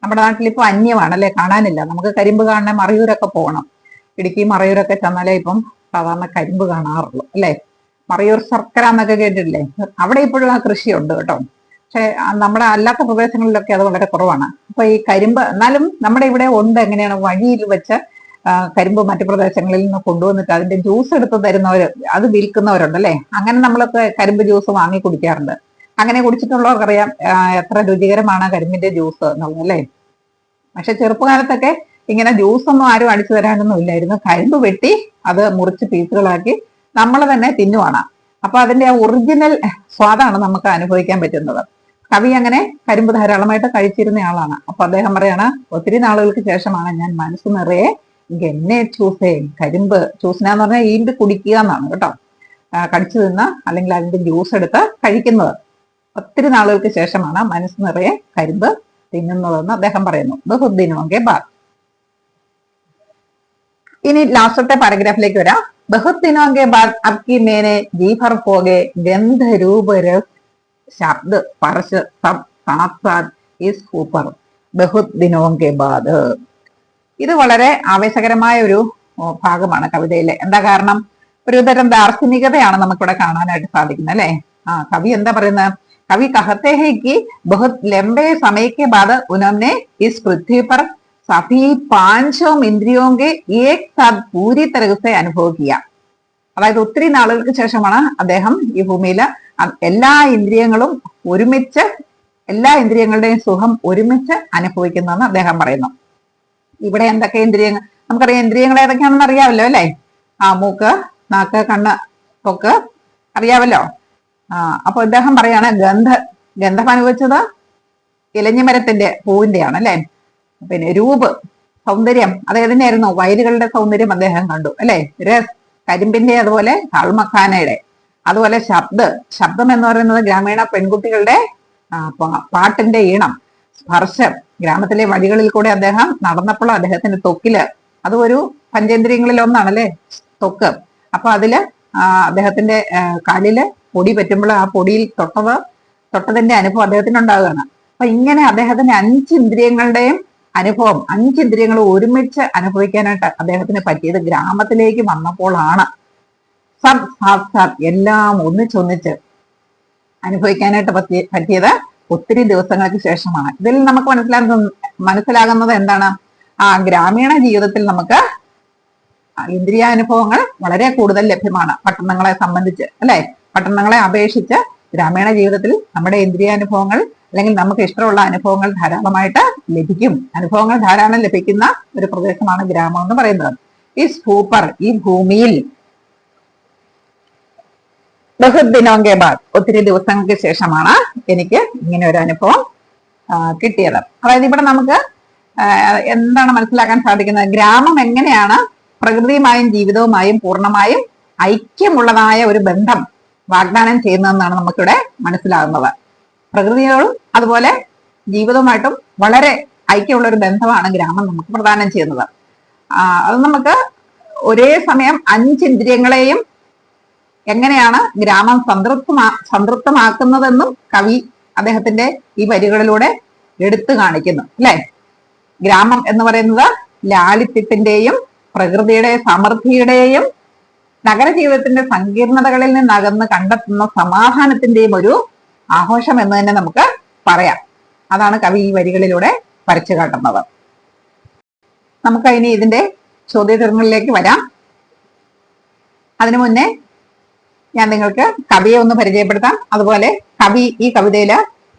നമ്മുടെ നാട്ടിൽ ഇപ്പൊ അന്യമാണ് അല്ലെ, കാണാനില്ല. നമുക്ക് കരിമ്പ് കാണാൻ മറയൂരൊക്കെ പോകണം. ഇടുക്കി മറയൂരൊക്കെ ചെന്നാലേ ഇപ്പം സാധാരണ കരിമ്പ് കാണാറുള്ളൂ അല്ലെ. മറയൂർ ശർക്കര എന്നൊക്കെ കേട്ടിട്ടില്ലേ? അവിടെ ഇപ്പോഴും ആ കൃഷിയുണ്ട് കേട്ടോ. പക്ഷെ നമ്മുടെ അല്ലാത്ത പ്രദേശങ്ങളിലൊക്കെ അത് വളരെ കുറവാണ്. അപ്പൊ ഈ കരിമ്പ് എന്നാലും നമ്മുടെ ഇവിടെ ഉണ്ട്. എങ്ങനെയാണ്? വഴിയിൽ വെച്ച് കരിമ്പ് മറ്റു പ്രദേശങ്ങളിൽ നിന്ന് കൊണ്ടുവന്നിട്ട് അതിന്റെ ജ്യൂസ് എടുത്ത് തരുന്നവർ, അത് വിൽക്കുന്നവരുണ്ട് അല്ലെ. അങ്ങനെ നമ്മളൊക്കെ കരിമ്പ് ജ്യൂസ് വാങ്ങി കുടിക്കാറുണ്ട്. അങ്ങനെ കുടിച്ചിട്ടുള്ളവർക്കറിയാം എത്ര രുചികരമാണ് കരിമ്പിന്റെ ജ്യൂസ് എന്നുള്ളത് അല്ലെ. പക്ഷെ ചെറുപ്പകാലത്തൊക്കെ ഇങ്ങനെ ജ്യൂസ് ഒന്നും ആരും അടിച്ചു തരാനൊന്നും ഇല്ലായിരുന്നു. കരിമ്പ് വെട്ടി അത് മുറിച്ച് പീസുകളാക്കി നമ്മൾ തന്നെ തിന്നുവാണ്. അപ്പൊ അതിന്റെ ആ ഒറിജിനൽ സ്വാദാണ് നമുക്ക് അനുഭവിക്കാൻ പറ്റുന്നത്. കവി അങ്ങനെ കരിമ്പ് ധാരാളമായിട്ട് കഴിച്ചിരുന്ന ആളാണ്. അപ്പൊ അദ്ദേഹം പറയാണ്, ഒത്തിരി നാളുകൾക്ക് ശേഷമാണ് ഞാൻ മനസ്സ് നിറയെ ഗന്നെ ചൂസേ, കരിമ്പ് ചൂസിനാന്ന് പറഞ്ഞാൽ ഈണ്ട് കുടിക്കുക എന്നാണ് കേട്ടോ. കടിച്ചു തിന്ന അല്ലെങ്കിൽ അതിന്റെ ജ്യൂസ് എടുത്ത് കഴിക്കുന്നത്. ഒത്തിരി നാളുകൾക്ക് ശേഷമാണ് മനസ്സ് നിറയെ കരിമ്പ് തിന്നുന്നതെന്ന് അദ്ദേഹം പറയുന്നു. ബഹുത് ദിനോങ്കെ ബാദ്. ഇനി ലാസ്റ്റത്തെ പാരഗ്രാഫിലേക്ക് വരാം. ബഹുത് ദിനോങ്കെ ബാദ് അബ്കി മേനെ ജി ഭർ പോകെ ഗന്ധ രൂപ രസ് ശബ്ദ സ്പർശ സബ് സാത് സാത് ഇസ് ഊപ്പർ ബഹുത് ദിനോങ്കെ ബാദ്. ഇത് വളരെ ആവേശകരമായ ഒരു ഭാഗമാണ് കവിതയിലെ. എന്താ കാരണം? ഒരു തരം ദാർശനികതയാണ് നമുക്കിവിടെ കാണാനായിട്ട് സാധിക്കുന്നത് അല്ലെ. കവി എന്താ പറയുന്നത്? कवि कहते हैं कि बहुत लंबे समय के बाद उन्होंने इस पृथ्वी पर सभी पांचों इंद्रियों के एक साथ पूरी तरह से अनुभव किया. അതായത് ഒത്തിരി നാളുകൾക്ക് ശേഷമാണ് അദ്ദേഹം ഈ ഭൂമിയിൽ എല്ലാ ഇന്ദ്രിയങ്ങളും ഒരുമിച്ച്, എല്ലാ ഇന്ദ്രിയങ്ങളുടെയും സുഖം ഒരുമിച്ച് അനുഭവിക്കുന്നതെന്ന് അദ്ദേഹം പറയുന്നു. ഇവിടെ എന്തൊക്കെ ഇന്ദ്രിയങ്ങൾ നമുക്കറിയാം, ഇന്ദ്രിയങ്ങൾ ഏതൊക്കെയാണെന്ന് അറിയാമല്ലോ അല്ലെ? മൂക്ക്, നാക്ക്, കണ്ണ്, ത്വക്ക് അറിയാമല്ലോ. അപ്പൊ ഇദ്ദേഹം പറയാണ് ഗന്ധം അനുഭവിച്ചത് ഇലഞ്ഞിമരത്തിന്റെ പൂവിന്റെയാണ് അല്ലെ. പിന്നെ രൂപ്, സൗന്ദര്യം, അതേതിനായിരുന്നു? വയലുകളുടെ സൗന്ദര്യം അദ്ദേഹം കണ്ടു അല്ലെ. രസ്, കരിമ്പിന്റെ, അതുപോലെ താൾമഖാനയുടെ. അതുപോലെ ശബ്ദം എന്ന് പറയുന്നത് ഗ്രാമീണ പെൺകുട്ടികളുടെ പാട്ടിന്റെ ഈണം. സ്പർശം, ഗ്രാമത്തിലെ വഴികളിൽ കൂടെ അദ്ദേഹം നടന്നപ്പോൾ അദ്ദേഹത്തിന്റെ ത്വക്കില്, അതും ഒരു പഞ്ചേന്ദ്രിയങ്ങളിൽ ഒന്നാണല്ലേ ത്വക്ക്. അപ്പൊ അതില് അദ്ദേഹത്തിന്റെ കാലില് പൊടി പറ്റുമ്പോൾ ആ പൊടിയിൽ തൊട്ടതിന്റെ അനുഭവം അദ്ദേഹത്തിന് ഉണ്ടാകുകയാണ്. അപ്പൊ ഇങ്ങനെ അദ്ദേഹത്തിന്റെ 5 ഇന്ദ്രിയങ്ങളുടെയും അനുഭവം, 5 ഇന്ദ്രിയങ്ങൾ ഒരുമിച്ച് അനുഭവിക്കാനായിട്ട് അദ്ദേഹത്തിന് പറ്റിയത് ഗ്രാമത്തിലേക്ക് വന്നപ്പോഴാണ്. എല്ലാം ഒന്നിച്ചൊന്നിച്ച് അനുഭവിക്കാനായിട്ട് പറ്റിയത് ഒത്തിരി ദിവസങ്ങൾക്ക് ശേഷമാണ്. ഇതിൽ നമുക്ക് മനസ്സിലാകുന്നത് എന്താണ്? ഗ്രാമീണ ജീവിതത്തിൽ നമുക്ക് ഇന്ദ്രിയാനുഭവങ്ങൾ വളരെ കൂടുതൽ ലഭ്യമാണ് പട്ടണങ്ങളെ സംബന്ധിച്ച് അല്ലെ. പട്ടണങ്ങളെ അപേക്ഷിച്ച് ഗ്രാമീണ ജീവിതത്തിൽ നമ്മുടെ ഇന്ദ്രിയാനുഭവങ്ങൾ അല്ലെങ്കിൽ നമുക്ക് ഇഷ്ടമുള്ള അനുഭവങ്ങൾ ധാരാളമായിട്ട് ലഭിക്കും. അനുഭവങ്ങൾ ധാരാളം ലഭിക്കുന്ന ഒരു പ്രദേശമാണ് ഗ്രാമം എന്ന് പറയുന്നത്. ഈ ഭൂമിയിൽ ബഹുദിനോങ്കെ ബാദ്, ഒത്തിരി ദിവസങ്ങൾക്ക് ശേഷമാണ് എനിക്ക് ഇങ്ങനെ ഒരു അനുഭവം കിട്ടിയത്. അതായത് ഇവിടെ നമുക്ക് എന്താണ് മനസ്സിലാക്കാൻ സാധിക്കുന്നത്? ഗ്രാമം എങ്ങനെയാണ് പ്രകൃതിയുമായും ജീവിതവുമായും പൂർണ്ണമായും ഐക്യമുള്ളതായ ഒരു ബന്ധം വാഗ്ദാനം ചെയ്യുന്നതെന്നാണ് നമുക്കിവിടെ മനസ്സിലാകുന്നത്. പ്രകൃതിയോടും അതുപോലെ ജീവിതവുമായിട്ടും വളരെ ഐക്യമുള്ള ഒരു ബന്ധമാണ് ഗ്രാമം നമുക്ക് പ്രദാനം ചെയ്യുന്നത്. അത് നമുക്ക് ഒരേ സമയം 5 ഇന്ദ്രിയങ്ങളെയും എങ്ങനെയാണ് ഗ്രാമം സംതൃപ്തമാക്കുന്നതെന്നും കവി അദ്ദേഹത്തിന്റെ ഈ വരികളിലൂടെ എടുത്തു കാണിക്കുന്നു അല്ലെ. ഗ്രാമം എന്ന് പറയുന്നത് ലാളിത്യത്തിന്റെയും പ്രകൃതിയുടെ സമൃദ്ധിയുടെയും നഗരജീവിതത്തിന്റെ സങ്കീർണതകളിൽ നിന്നകന്ന് കണ്ടെത്തുന്ന സമാധാനത്തിന്റെയും ഒരു ആഘോഷം എന്ന് തന്നെ നമുക്ക് പറയാം. അതാണ് കവി ഈ വരികളിലൂടെ വരച്ചു കാട്ടുന്നത്. നമുക്ക് ഇനി ഇതിന്റെ ചോദ്യോത്തരങ്ങളിലേക്ക് വരാം. അതിനു മുന്നേ ഞാൻ നിങ്ങൾക്ക് കവിയെ ഒന്ന് പരിചയപ്പെടുത്താം. അതുപോലെ കവി ഈ കവിതയിൽ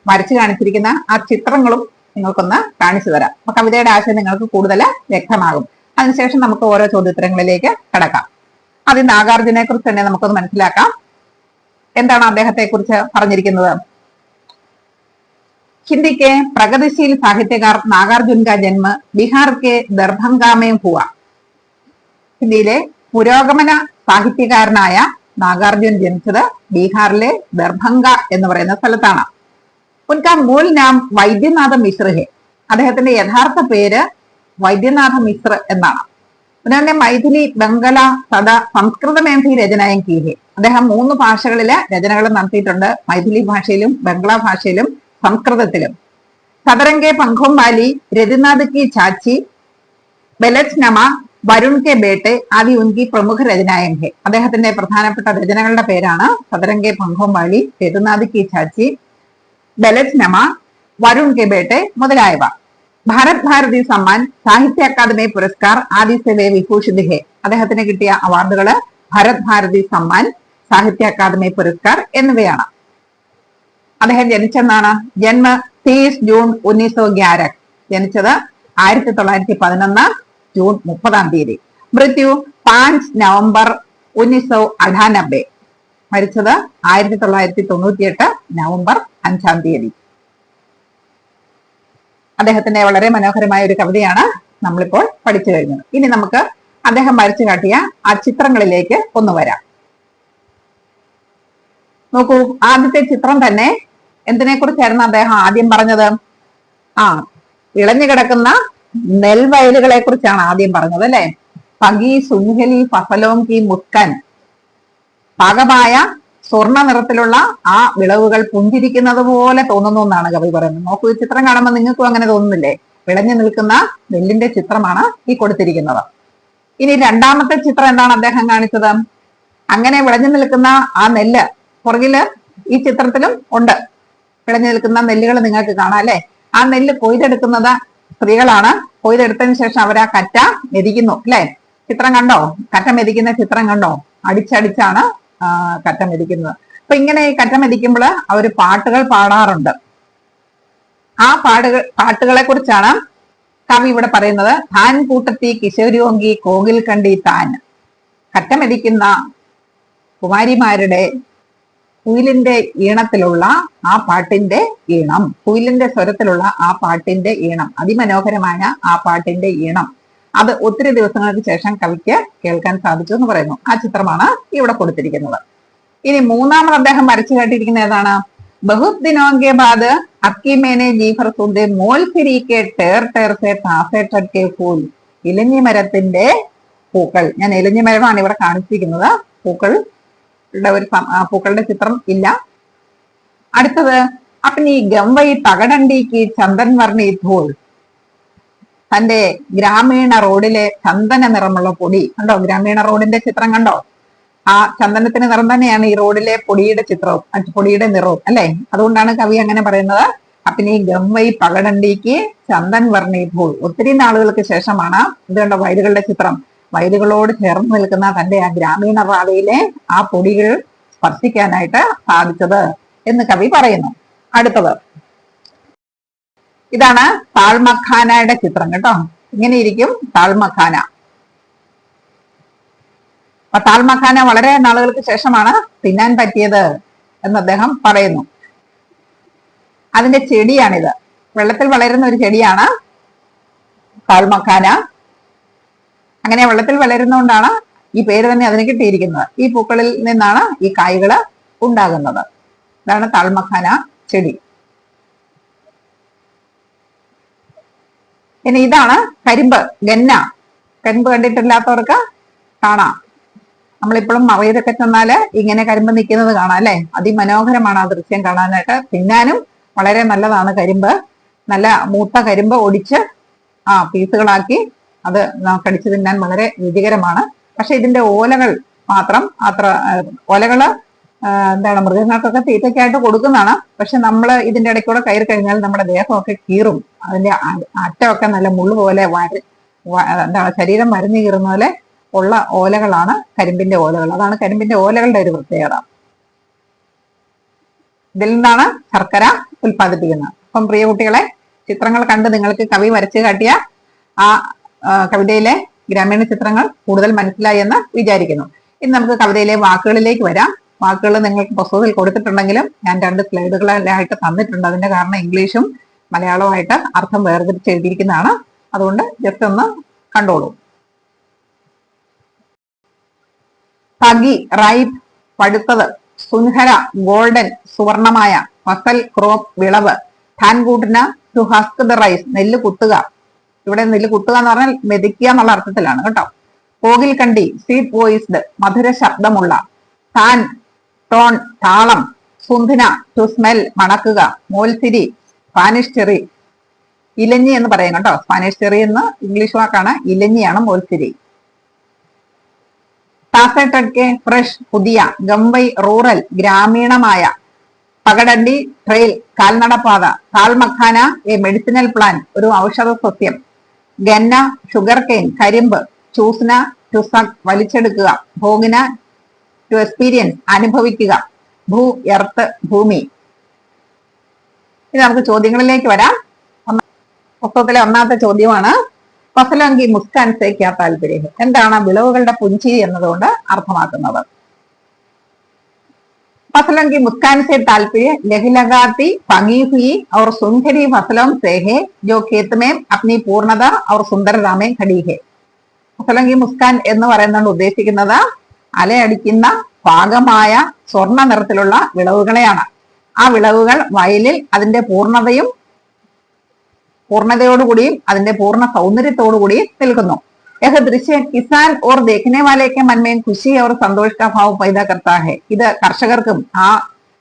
വരച്ചു കാണിച്ചിരിക്കുന്ന ആ ചിത്രങ്ങളും നിങ്ങൾക്കൊന്ന് കാണിച്ചു തരാം. അപ്പൊ കവിതയുടെ ആശയം നിങ്ങൾക്ക് കൂടുതൽ വ്യക്തമാകും. അതിനുശേഷം നമുക്ക് ഓരോ ചോദ്യോത്തരങ്ങളിലേക്ക് കടക്കാം. ആദ്യം നാഗാർജുനെ കുറിച്ച് തന്നെ നമുക്കൊന്ന് മനസ്സിലാക്കാം. എന്താണ് അദ്ദേഹത്തെ കുറിച്ച് പറഞ്ഞിരിക്കുന്നത്? हिंदी के प्रगतिशील साहित्यकार नागार्जुन का जन्म बिहार के दरभंगा में हुआ. ഹിന്ദിയിലെ പുരോഗമന സാഹിത്യകാരനായ നാഗാർജുൻ ജനിച്ചത് ബീഹാറിലെ ദർഭംഗ എന്ന് പറയുന്ന സ്ഥലത്താണ്. ഉൻകാ മൂൽ നാം വൈദ്യനാഥ മിശ്ര ഹെ. അദ്ദേഹത്തിന്റെ യഥാർത്ഥ പേര് വൈദ്യനാഥ മിശ്ര എന്നാണ്. ഉन्होंने മൈഥിലി, ബംഗല തഥാ സംസ്കൃതമേം ഭി രചനയും की है. അദ്ദേഹം 3 ഭാഷകളിലെ രചനകൾ നടത്തിയിട്ടുണ്ട്. മൈഥിലി ഭാഷയിലും ബംഗ്ലാ ഭാഷയിലും സംസ്കൃതത്തിലും. സദരംഗെ പങ്ഖോം വാലി, രതിനാഥ് കി ചാച്ചി, ബലച്നമ, വരുൺ കെ ബേട്ടെ ആദി ഉൻകി പ്രമുഖ രചനായം ഹെ. അദ്ദേഹത്തിന്റെ പ്രധാനപ്പെട്ട രചനകളുടെ പേരാണ് സദരംഗെ പങ്ഖോം വാലി, രതിനാഥ് കി ചാച്ചി, ബലച്നമ, വരുൺ കെ ബേട്ടെ മുതലായവ. ഭാരത് ഭാരതി സമ്മാൻ, സാഹിത്യ അക്കാദമി പുരസ്കാർ ആദി സെ വേ വിഭൂഷിത് ഹെ. അദ്ദേഹത്തിന് കിട്ടിയ അവാർഡുകള് ഭാരത് ഭാരതി സമ്മാൻ, സാഹിത്യ അക്കാദമി പുരസ്കാർ എന്നിവയാണ്. അദ്ദേഹം ജനിച്ചെന്നാണ്? ജന്മ 30 ജൂൺ 1911. ജനിച്ചത് 1911 ജൂൺ 30. മൃത്യു 5 നവംബർ 1998. മരിച്ചത് 1998 നവംബർ 5. അദ്ദേഹത്തിന്റെ വളരെ മനോഹരമായ ഒരു കവിതയാണ് നമ്മളിപ്പോൾ പഠിച്ചു കഴിഞ്ഞത്. ഇനി നമുക്ക് അദ്ദേഹം വരച്ചു കാട്ടിയ ആ ചിത്രങ്ങളിലേക്ക് ഒന്ന് വരാം. നോക്കൂ, ആദ്യത്തെ ചിത്രം തന്നെ എന്തിനെ കുറിച്ചായിരുന്നു അദ്ദേഹം ആദ്യം പറഞ്ഞത്? ഇളഞ്ഞു കിടക്കുന്ന നെൽവയലുകളെ കുറിച്ചാണ് ആദ്യം പറഞ്ഞത് അല്ലെ. പഗി സുൻഹലി ഫസലോം കി മുസ്കൻ. പാകമായ സ്വർണ്ണ നിറത്തിലുള്ള ആ വിളവുകൾ പുഞ്ചിരിക്കുന്നത് പോലെ തോന്നുന്നു എന്നാണ് കവി പറയുന്നത്. നോക്കൂ, ഈ ചിത്രം കാണുമ്പോൾ നിങ്ങൾക്കും അങ്ങനെ തോന്നുന്നില്ലേ? വിളഞ്ഞു നിൽക്കുന്ന നെല്ലിന്റെ ചിത്രമാണ് ഈ കൊടുത്തിരിക്കുന്നത്. ഇനി രണ്ടാമത്തെ ചിത്രം എന്താണ് അദ്ദേഹം കാണിച്ചത്? അങ്ങനെ വിളഞ്ഞു നിൽക്കുന്ന ആ നെല്ല് പുറകില് ഈ ചിത്രത്തിലും ഉണ്ട്. വിളഞ്ഞു നിൽക്കുന്ന നെല്ലുകൾ നിങ്ങൾക്ക് കാണാം അല്ലെ. ആ നെല്ല് കൊയ്തെടുക്കുന്നത് സ്ത്രീകളാണ്. കൊയ്തെടുത്തതിന് ശേഷം അവർ ആ കറ്റ മെതിക്കുന്നു അല്ലെ. ചിത്രം കണ്ടോ? കറ്റ മെതിക്കുന്ന ചിത്രം കണ്ടോ? അടിച്ചടിച്ചാണ് കറ്റ മെതിക്കുന്നത്. അപ്പൊ ഇങ്ങനെ ഈ കറ്റ മെതിക്കുമ്പോൾ അവർ പാട്ടുകൾ പാടാറുണ്ട്. ആ പാട്ടുകളെ കുറിച്ചാണ് കവി ഇവിടെ പറയുന്നത് താൻ കൂട്ടത്തി കിശോര്യോങ്കി കോകിൽ കണ്ടി താൻ, കറ്റമെതിക്കുന്ന കുമാരിമാരുടെ കുയിലിന്റെ ഈണത്തിലുള്ള ആ പാട്ടിന്റെ ഈണം, കുയിലിന്റെ സ്വരത്തിലുള്ള ആ പാട്ടിന്റെ ഈണം, അതിമനോഹരമായ ആ പാട്ടിന്റെ ഈണം, അത് ഒത്തിരി ദിവസങ്ങൾക്ക് ശേഷം കവിക്ക് കേൾക്കാൻ സാധിച്ചു എന്ന് പറയുന്നു. ആ ചിത്രമാണ് ഇവിടെ കൊടുത്തിരിക്കുന്നത്. ഇനി മൂന്നാമത് അദ്ദേഹം വരച്ചു കാട്ടിയിരിക്കുന്ന ഏതാണ്? ബഹുത് ദിനോങ്കെ ബാദ് അക്കി മേനെ ജീഫർ സുന്ദേ മോൽ ഫിരിക്കെ ടേർ ടേർ സെ താസെ ടട്കെ ഫൂൽ. ഇലഞ്ഞി മരത്തിന്റെ പൂക്കൾ. ഞാൻ ഇലഞ്ഞി മരമാണ് ഇവിടെ കാണിച്ചിരിക്കുന്നത്. പൂക്കളുടെ ചിത്രം ഇല്ല. അടുത്തത് അപ്പനി ഗംവൈ തകടണ്ടിക്ക് ചന്ദൻ വർണ്ണി ധൂൾ. തന്റെ ഗ്രാമീണ റോഡിലെ ചന്ദന നിറമുള്ള പൊടി കണ്ടോ? ഗ്രാമീണ റോഡിന്റെ ചിത്രം കണ്ടോ? ആ ചന്ദനത്തിന് നിറം തന്നെയാണ് ഈ റോഡിലെ പൊടിയുടെ ചിത്രവും പൊടിയുടെ നിറവും അല്ലെ? അതുകൊണ്ടാണ് കവി അങ്ങനെ പറയുന്നത്. അപ്പനി ഗംവൈ പകടണ്ടിക്ക് ചന്ദൻ വർണ്ണി ധൂൾ. ഒത്തിരി നാളുകൾക്ക് ശേഷമാണ് ഇത് കണ്ടോ വയലുകളുടെ ചിത്രം. വയലുകളോട് ചേർന്ന് നിൽക്കുന്ന തന്റെ ആ ഗ്രാമീണ പാതയിലെ ആ പൊടികൾ സ്പർശിക്കാനായിട്ട് സാധിച്ചത് എന്ന് കവി പറയുന്നു. അടുത്തത് ഇതാണ് താൾമഖാനയുടെ ചിത്രം കേട്ടോ. ഇങ്ങനെ ഇരിക്കും താൾമഖാന. അപ്പൊ താൾമഖാന വളരെ നാളുകൾക്ക് ശേഷമാണ് തിന്നാൻ പറ്റിയത് എന്ന് അദ്ദേഹം പറയുന്നു. അതിന്റെ ചെടിയാണിത്. വെള്ളത്തിൽ വളരുന്ന ഒരു ചെടിയാണ് താൾമഖാന. അങ്ങനെ വെള്ളത്തിൽ വളരുന്നതുകൊണ്ടാണ് ഈ പേര് തന്നെ അതിന് കിട്ടിയിരിക്കുന്നത്. ഈ പൂക്കളിൽ നിന്നാണ് ഈ കായ്കള് ഉണ്ടാകുന്നത്. ഇതാണ് താൾമഖാന ചെടി. ഇനി ഇതാണ് കരിമ്പ്, ഗന്ന. കരിമ്പ് കണ്ടിട്ടില്ലാത്തവർക്ക് കാണാം. നമ്മളിപ്പോഴും മറയിലൊക്കെ ചെന്നാല് ഇങ്ങനെ കരിമ്പ് നിൽക്കുന്നത് കാണാം അല്ലെ? അതിമനോഹരമാണ് ആ ദൃശ്യം കാണാനായിട്ട്. തിന്നാനും വളരെ നല്ലതാണ് കരിമ്പ്. നല്ല മൂത്ത കരിമ്പ് ഒടിച്ച് പീസുകളാക്കി അത് കടിച്ചു തിന്നാൻ വളരെ രുചികരമാണ്. പക്ഷെ ഇതിന്റെ ഓലകൾ മാത്രം ഓലകള് എന്താണ് മൃഗങ്ങൾക്കൊക്കെ തീറ്റയ്ക്കായിട്ട് കൊടുക്കുന്നതാണ്. പക്ഷെ നമ്മൾ ഇതിന്റെ ഇടയ്ക്കൂടെ കയറി കഴിഞ്ഞാൽ നമ്മുടെ ദേഹമൊക്കെ കീറും. അതിന്റെ അറ്റമൊക്കെ നല്ല മുള്ളു പോലെ എന്താണ് ശരീരം വരഞ്ഞു കീറുന്ന പോലെ ഉള്ള ഓലകളാണ് കരിമ്പിന്റെ ഓലകൾ. അതാണ് കരിമ്പിന്റെ ഓലകളുടെ ഒരു പ്രത്യേകത. ഇതിൽ നിന്നാണ് ശർക്കര ഉൽപ്പാദിപ്പിക്കുന്നത്. അപ്പം പ്രിയ കുട്ടികളെ, ചിത്രങ്ങൾ കണ്ട് നിങ്ങൾക്ക് കവി വരച്ചു കാട്ടിയ ആ കവിതയിലെ ഗ്രാമീണ ചിത്രങ്ങൾ കൂടുതൽ മനസ്സിലായി എന്ന് വിചാരിക്കുന്നു. ഇനി നമുക്ക് കവിതയിലെ വാക്കുകളിലേക്ക് വരാം. വാക്കുകൾ നിങ്ങൾക്ക് പുസ്തകത്തിൽ കൊടുത്തിട്ടുണ്ടെങ്കിലും ഞാൻ 2 സ്ലൈഡുകളായിട്ട് തന്നിട്ടുണ്ട്. അതിന്റെ കാരണം ഇംഗ്ലീഷും മലയാളവുമായിട്ട് അർത്ഥം വേർതിരിച്ച് എഴുതിയിരിക്കുന്നതാണ്. അതുകൊണ്ട് ജസ്റ്റ് ഒന്ന് കണ്ടോളൂ. പഗി റൈപ്പ് പഴുത്തത്, സുൻഹര ഗോൾഡൻ സുവർണമായ, ഫസൽ ക്രോപ്പ് വിളവ്, ധാൻകൂട്ടിന ടു ഹസ്ക് ദ റൈസ് നെല്ല് കുത്തുക. ഇവിടെ നെല്ല് കുത്തുക എന്ന് പറഞ്ഞാൽ മെതിക്കുക എന്നുള്ള അർത്ഥത്തിലാണ് കേട്ടോ. കോകിൽ കണ്ടി സ്വീറ്റ് വോയിസ്ഡ് മധുര ശബ്ദമുള്ള, താൻ ടോൺ താളം, സുന്ധിന ടു സ്മെൽ മണക്കുക, മോൽസിരി സ്പാനിഷ് ചെറി ഇലഞ്ഞി എന്ന് പറയും കേട്ടോ. സ്പാനിഷ് ചെറി എന്ന് ഇംഗ്ലീഷ് വാക്കാണ്, ഇലഞ്ഞിയാണ് മോൽസിരി. താസെട്ടഡ്കെ ഫ്രഷ് പുതിയ, ഗംവൈ റൂറൽ ഗ്രാമീണമായ, പകടണ്ടി ട്രെയിൽ കാൽനടപാത, താൾമഖാന എ മെഡിസിനൽ പ്ലാന്റ് ഒരു ഔഷധ സസ്യം, ഗന്ന ഷുഗർ കെയിൻ കരിമ്പ്, ചൂസ്ന ടു സക്ക് വലിച്ചെടുക്കുക, ഭോഗിന ടു എക്സ്പീരിയൻസ് അനുഭവിക്കുക, ഭൂ എർത്ത് ഭൂമി. ഇനി നമുക്ക് ചോദ്യങ്ങളിലേക്ക് വരാം. പുസ്തകത്തിലെ ഒന്നാമത്തെ ചോദ്യമാണ് ഫസലോങ്കി മുസ്കാൻ സേ ക്യാ താല്പര്യം. എന്താണ് വിളവുകളുടെ പുഞ്ചിരി എന്നതുകൊണ്ട് അർത്ഥമാക്കുന്നത്? फसलों की मुस्कान से ताल्पर्य लहलहाती पगी हुई और सुंदरी फसलों से है जो खेत में अपनी पूर्णता और सुंदरता में खड़ी है. ഫസലോं की മുസ്കാൻ എന്ന് പറയുന്നത് ഉദ്ദേശിക്കുന്നത് അലയടിക്കുന്ന പാകമായ സ്വർണ്ണ നിറത്തിലുള്ള വിളവുകളെയാണ്. ആ വിളവുകൾ വയലിൽ അതിന്റെ പൂർണ്ണതയോടുകൂടിയും അതിന്റെ പൂർണ്ണ സൗന്ദര്യത്തോടുകൂടിയും നിൽക്കുന്നു. यह दृश्य किसान और देखने वाले के मन में खुशी और संतोष का भाव पैदा करता है. ഇത് കർഷകർക്കും ആ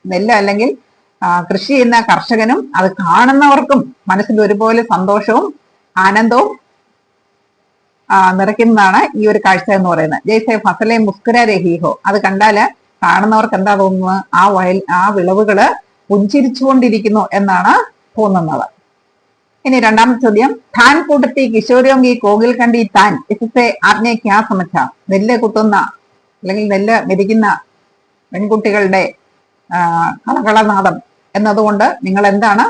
നെല്ല് അല്ലെങ്കിൽ കൃഷി ചെയ്യുന്ന കർഷകനും അത് കാണുന്നവർക്കും മനസ്സിൽ ഒരുപോലെ സന്തോഷവും ആനന്ദവും നിറയ്ക്കുന്നതാണ് ഈ ഒരു കാഴ്ച എന്ന് പറയുന്നത്. ജയ്സെ ഫസലെ മുസ്കുര രഹിഹോ, അത് കണ്ടാല് കാണുന്നവർക്ക് എന്താ തോന്നുന്നത്? ആ വിളവുകള് പുഞ്ചിരിച്ചുകൊണ്ടിരിക്കുന്നു എന്നാണ് തോന്നുന്നത്. ഇനി രണ്ടാമത്തെ ചോദ്യം, താൻ കൂട്ടത്തി കിശോരോങ്കി കോകിൽ കണ്ടി താൻ ഇസത്തെ ആജ്ഞയെ ക്യാ സമച്ച. നെല്ല് കുത്തുന്ന അല്ലെങ്കിൽ നെല്ല് മെതിക്കുന്ന പെൺകുട്ടികളുടെ കളകളനാദം എന്നതുകൊണ്ട് നിങ്ങൾ എന്താണ്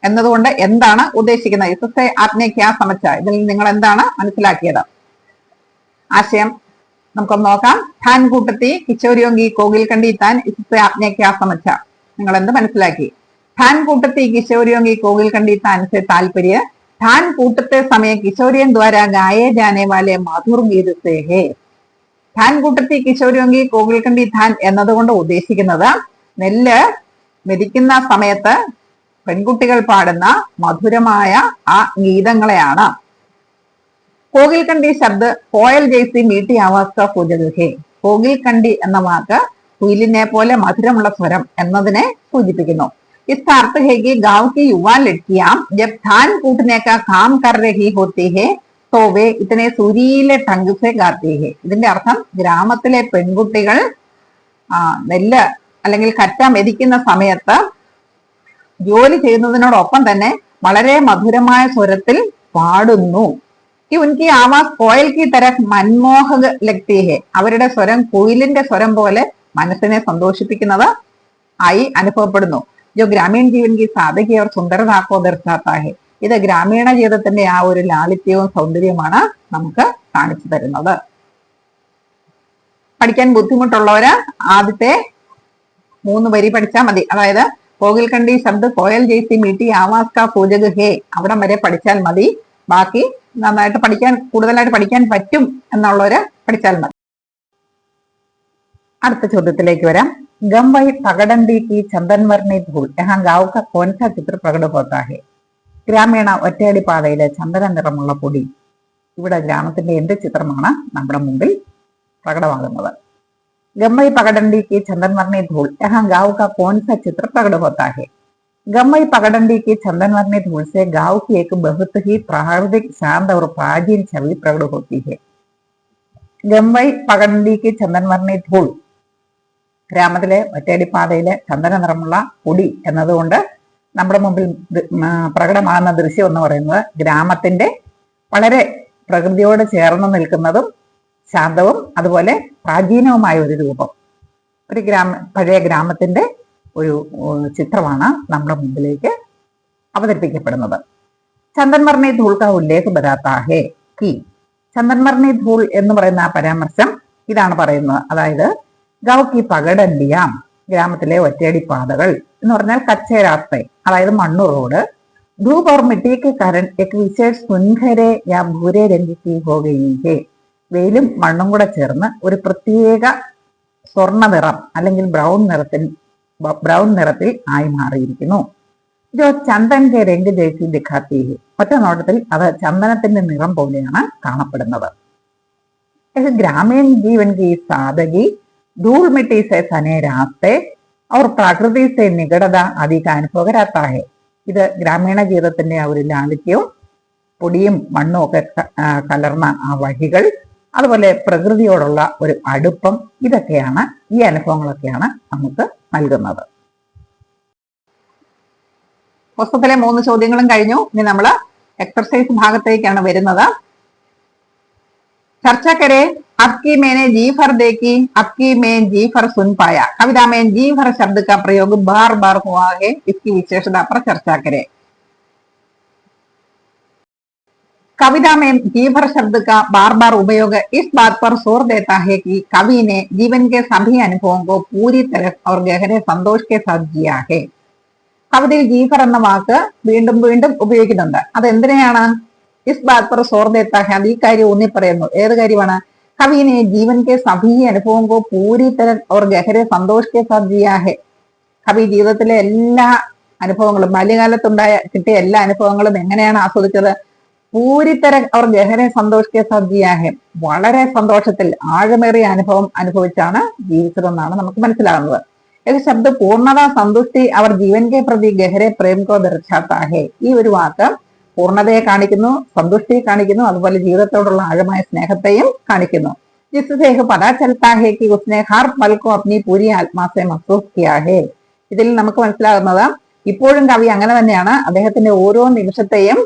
എന്നതുകൊണ്ട് എന്താണ് ഉദ്ദേശിക്കുന്നത്? ഇസസെ ആപ്നെ ക്യാ സമച്ച, ഇതിൽ നിങ്ങൾ എന്താണ് മനസ്സിലാക്കിയത്? ആശയം നമുക്കൊന്ന് നോക്കാം. താൻ കൂട്ടത്തി കിശോരിയോങ്കി കോകിൽ കണ്ടി താൻ ഇസസെ ആപ്നെ ക്യാ സമച്ച, നിങ്ങൾ എന്ത് മനസ്സിലാക്കി? താൻ കൂട്ടത്തി കിശോരിയോങ്കി കോകിൽ കണ്ടി താൻ से तात्पर्य താൻ കൂട്ടത്തെ സമയം കിശോരിയൻ ദ്വാരാ ഗായേ ജാനെ വാലെ മധുർ ഗീത് സേ ഹേ. താൻ കൂട്ടത്തി കിശോരിയോങ്കി കോകിൽ കണ്ടി താൻ എന്നതുകൊണ്ട് ഉദ്ദേശിക്കുന്നത് നെല്ല് മെതിക്കുന്ന സമയത്ത് പെൺകുട്ടികൾ പാടുന്ന മധുരമായ ആ ഗീതങ്ങളെയാണ്. കോകിൽ കണ്ടി ശബ്ദ കോയൽ ജയ്സി മീട്ടി ആവാസ് കാ സൂചക ഹേ. കോകിൽ കണ്ടി എന്ന വാക്ക് കുയിലിനെ പോലെ മധുരമുള്ള സ്വരം എന്നതിനെ സൂചിപ്പിക്കുന്നു. इसका अर्थ है कि गांव की युवा लड़कियां जब धान कूटने का काम कर रही होती है तो वे इतने सुरीले ढंग से गाती है. ഇതിന്റെ അർത്ഥം ഗ്രാമത്തിലെ പെൺകുട്ടികൾ നെല്ല് അല്ലെങ്കിൽ കറ്റ മെതിക്കുന്ന സമയത്ത് ജോലി ചെയ്യുന്നതിനോടൊപ്പം തന്നെ വളരെ മധുരമായ സ്വരത്തിൽ പാടുന്നു. ഈ ഉൻകി ആവാസ് കോയൽ കി തരഹ് മൻമോഹക ലഗ്തി ഹെ. അവരുടെ സ്വരം കുയിലിന്റെ സ്വരം പോലെ മനസ്സിനെ സന്തോഷിപ്പിക്കുന്നത് ആയി അനുഭവപ്പെടുന്നു. जो ग्रामीण जीवन की सादगी और सुंदरता को दर्शाता है. ഇത് ഗ്രാമീണ ജീവിതത്തിന്റെ ആ ഒരു ലാളിത്യവും സൗന്ദര്യവുമാണ് നമുക്ക് കാണിച്ചു തരുന്നത്. പഠിക്കാൻ ബുദ്ധിമുട്ടുള്ളവര് ആദ്യത്തെ 3 വരി പഠിച്ചാൽ മതി. അതായത് കോകിൽ കണ്ടി ശബ്ദ കോയൽ ജയ്സി മീട്ടി ആവാസ് കാ സൂചക ഹേ, അവിടം വരെ പഠിച്ചാൽ മതി. ബാക്കി നന്നായിട്ട് പഠിക്കാൻ, കൂടുതലായിട്ട് പഠിക്കാൻ പറ്റും എന്നുള്ളവര് പഠിച്ചാൽ മതി. അടുത്ത ചോദ്യത്തിലേക്ക് വരാം. गमवई पगडंडी की चंदनवर्णी धूल यहाँ गांव का कौन सा चित्र प्रकट होता है? ഗ്രാമീണ ഒറ്റയടി പാതയിലെ ചന്ദന നിറമുള്ള പൊടി, ഇവിടെ ഗ്രാമത്തിന്റെ എന്ത് ചിത്രമാണ് നമ്മുടെ മുമ്പിൽ പ്രകടമാകുന്നത്? ഗമ്മയി പകടണ്ടി की चंदनवर्णी धूल यहाँ गांव का कौन सा चित्र प्रकट होता है? गम्मई पगडंडी की चंदनवर्णी धूल से गांव की एक बहुत ही प्राकृतिक, शांत और प्राचीन छवि प्रकट होती है. गम्मई पगडंडी की चंदनवर्णी धूल, ഗ്രാമത്തിലെ ഒറ്റയടിപ്പാതയിലെ ചന്ദന നിറമുള്ള പൊടി എന്നതുകൊണ്ട് നമ്മുടെ മുമ്പിൽ പ്രകടമാകുന്ന ദൃശ്യം എന്ന് പറയുന്നത് ഗ്രാമത്തിന്റെ വളരെ പ്രകൃതിയോട് ചേർന്ന് നിൽക്കുന്നതും ശാന്തവും അതുപോലെ പ്രാചീനവുമായ ഒരു രൂപം, ഒരു പഴയ ഗ്രാമത്തിന്റെ ഒരു ചിത്രമാണ് നമ്മുടെ മുമ്പിലേക്ക് അവതരിപ്പിക്കപ്പെടുന്നത്. ചന്ദൻമർണി ധൂൾ കാ ഉല്ലേഖ് ബതാത്താ ഹേ കി. ചന്ദൻമർണി ധൂൾ എന്ന് പറയുന്ന ആ പരാമർശം ഇതാണ് പറയുന്നത്. അതായത് ഗൗക്കി പകടണ്ടിയാം, ഗ്രാമത്തിലെ ഒറ്റയടി പാതകൾ എന്ന് പറഞ്ഞാൽ കച്ചേ രാസ്ത, അതായത് മണ്ണു road. Dhoop or mitti K കാരണം എക് വിശേഷ സുന്ദരെ യാ ഭൂരെ രംഗിക്ക് ഹോകയെ. വെയിലും മണ്ണും കൂടെ ചേർന്ന് ഒരു പ്രത്യേക സ്വർണ്ണ നിറം അല്ലെങ്കിൽ ബ്രൗൺ നിറത്തിൽ ആയി മാറിയിരിക്കുന്നു. ജോ ചന്ദൻ കെ രംഗ് ജയ്സി ദിഖാത്തി ഹെ. ഒറ്റ നോട്ടത്തിൽ അത് ചന്ദനത്തിന്റെ നിറം പോലെയാണ് കാണപ്പെടുന്നത്. ഗ്രാമീൺ ജീവൻ കി സാദഗി, धूल मिट्टी से सने रास्ते और प्रकृति से निकटता अधिक അനുഭവ कराता है. ഇത് ഗ്രാമീണ ജീവിതത്തിന്റെ ആ ഒരു ലാളിത്യവും പൊടിയും മണ്ണും ഒക്കെ കലർന്ന ആ വഴികൾ, അതുപോലെ പ്രകൃതിയോടുള്ള ഒരു അടുപ്പം, ഇതൊക്കെയാണ്, ഈ അനുഭവങ്ങളൊക്കെയാണ് നമുക്ക് നൽകുന്നത്. പുസ്തകത്തിലെ 3 ചോദ്യങ്ങളും കഴിഞ്ഞു. ഇനി നമ്മൾ എക്സർസൈസ് ഭാഗത്തേക്കാണ് വരുന്നത്. चर्चा करें. अबकी मैंने जी भर देखी, अबकी मैं जी भर सुन पाया. कविता में जी भर शब्द का प्रयोग बार बार हुआ है, इसकी विशेषता पर चर्चा करें. कविता में जी भर शब्द का बार बार उपयोग इस बात पर जोर देता है कि कवि ने जीवन के सभी अनुभवों को पूरी तरह और गहरे संतोष के साथ जिया है. കവിതയിൽ ജീഫർ എന്ന വാക്ക് വീണ്ടും വീണ്ടും ഉപയോഗിക്കുന്നുണ്ട്. അത് എന്തിനെയാണ്? ഇസ് ബാത് പർ സോർ ദേത്താ ഹെ, അത് ഈ കാര്യം ഊന്നി പറയുന്നു. ഏത് കാര്യമാണ്? കവിനെ ജീവൻ കെ സഭീ അനുഭവം കോ പൂരി തര ഓർ ഗഹരെ സന്തോഷ് കെ സാത്ത് ജിയാ ഹെ. കവി ജീവിതത്തിലെ എല്ലാ അനുഭവങ്ങളും, ബാല്യകാലത്തുണ്ടായ കിട്ടിയ എല്ലാ അനുഭവങ്ങളും എങ്ങനെയാണ് ആസ്വദിച്ചത്? പൂരി തര ഓർ ഗഹരെ സന്തോഷ് കെ സാത്ത് ജിയാ ഹെ. വളരെ സന്തോഷത്തിൽ ആഴമേറിയ അനുഭവം അനുഭവിച്ചാണ് ജീവിച്ചതെന്നാണ് നമുക്ക് മനസ്സിലാകുന്നത്. ഏത് ശബ്ദ പൂർണ്ണത സന്തുഷ്ടി അവർ ജീവൻ കെ പ്രതി ഗഹരെ പ്രേം കോ ദർശാത്താ ഹെ. ഈ ഒരു വാക്ക് പൂർണ്ണതയെ കാണിക്കുന്നു, സന്തുഷ്ടിയെ കാണിക്കുന്നു, അതുപോലെ ജീവിതത്തോടുള്ള ആഴമായ സ്നേഹത്തെയും കാണിക്കുന്നു. जिससे पता चलता है कि उसने हर पल को अपनी पूरी आत्मा से महसूस किया है. ഇതിൽ നമുക്ക് മനസ്സിലാകുന്നത് ഇപ്പോഴും കവി അങ്ങനെ തന്നെയാണ്. അദ്ദേഹത്തിന്റെ ഓരോ നിമിഷത്തെയും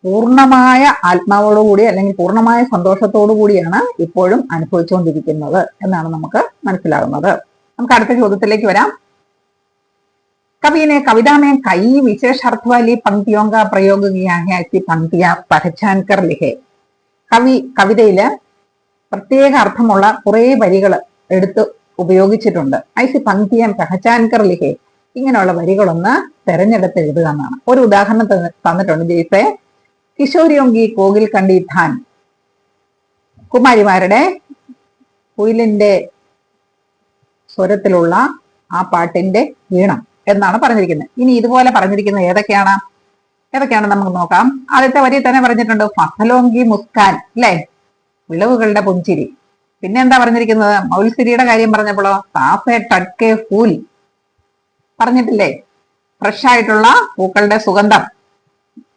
പൂർണ്ണമായ ആത്മാവോടുകൂടി അല്ലെങ്കിൽ പൂർണ്ണമായ സന്തോഷത്തോടു കൂടിയാണ് ഇപ്പോഴും അനുഭവിച്ചുകൊണ്ടിരിക്കുന്നത് എന്നാണ് നമുക്ക് മനസ്സിലാകുന്നത്. നമുക്ക് അടുത്ത ചോദ്യത്തിലേക്ക് വരാം. कवि ने कविता में कई विशेषार्थ वाली पंक्तियों का प्रयोग किया है. ऐसी पंक्तियां पहचान कर लिखे. കവിതയില് പ്രത്യേക അർത്ഥമുള്ള കുറെ വരികൾ എടുത്ത് ഉപയോഗിച്ചിട്ടുണ്ട്. ഐസി പങ്ക്തിയാൻ പഹചാൻകർ ലിഹെ, ഇങ്ങനെയുള്ള വരികളൊന്ന് തെരഞ്ഞെടുത്ത് എഴുതുക എന്നാണ്. ഒരു ഉദാഹരണം തന്നിട്ടുണ്ട്. ജയ്സെ കിശോരിയോങ്കി കോകിൽ കണ്ടി ധാൻ, കുമാരിമാരുടെ കുയിലിന്റെ സ്വരത്തിലുള്ള ആ പാട്ടിന്റെ ഈണം എന്നാണ് പറഞ്ഞിരിക്കുന്നത്. ഇനി ഇതുപോലെ പറഞ്ഞിരിക്കുന്നത് ഏതൊക്കെയാണ് നമുക്ക് നോക്കാം. ആദ്യത്തെ വരി തന്നെ പറഞ്ഞിട്ടുണ്ട് ഫസലോങ്കി മുസ്കാൻ, അല്ലെ, വിളവുകളുടെ പുഞ്ചിരി. പിന്നെ എന്താ പറഞ്ഞിരിക്കുന്നത്? മൗൽസിരിയുടെ കാര്യം പറഞ്ഞപ്പോഴോ സാഫെ ടഡ്കെ ഫൂൽ പറഞ്ഞിട്ടില്ലേ, ഫ്രഷ് ആയിട്ടുള്ള പൂക്കളുടെ സുഗന്ധം.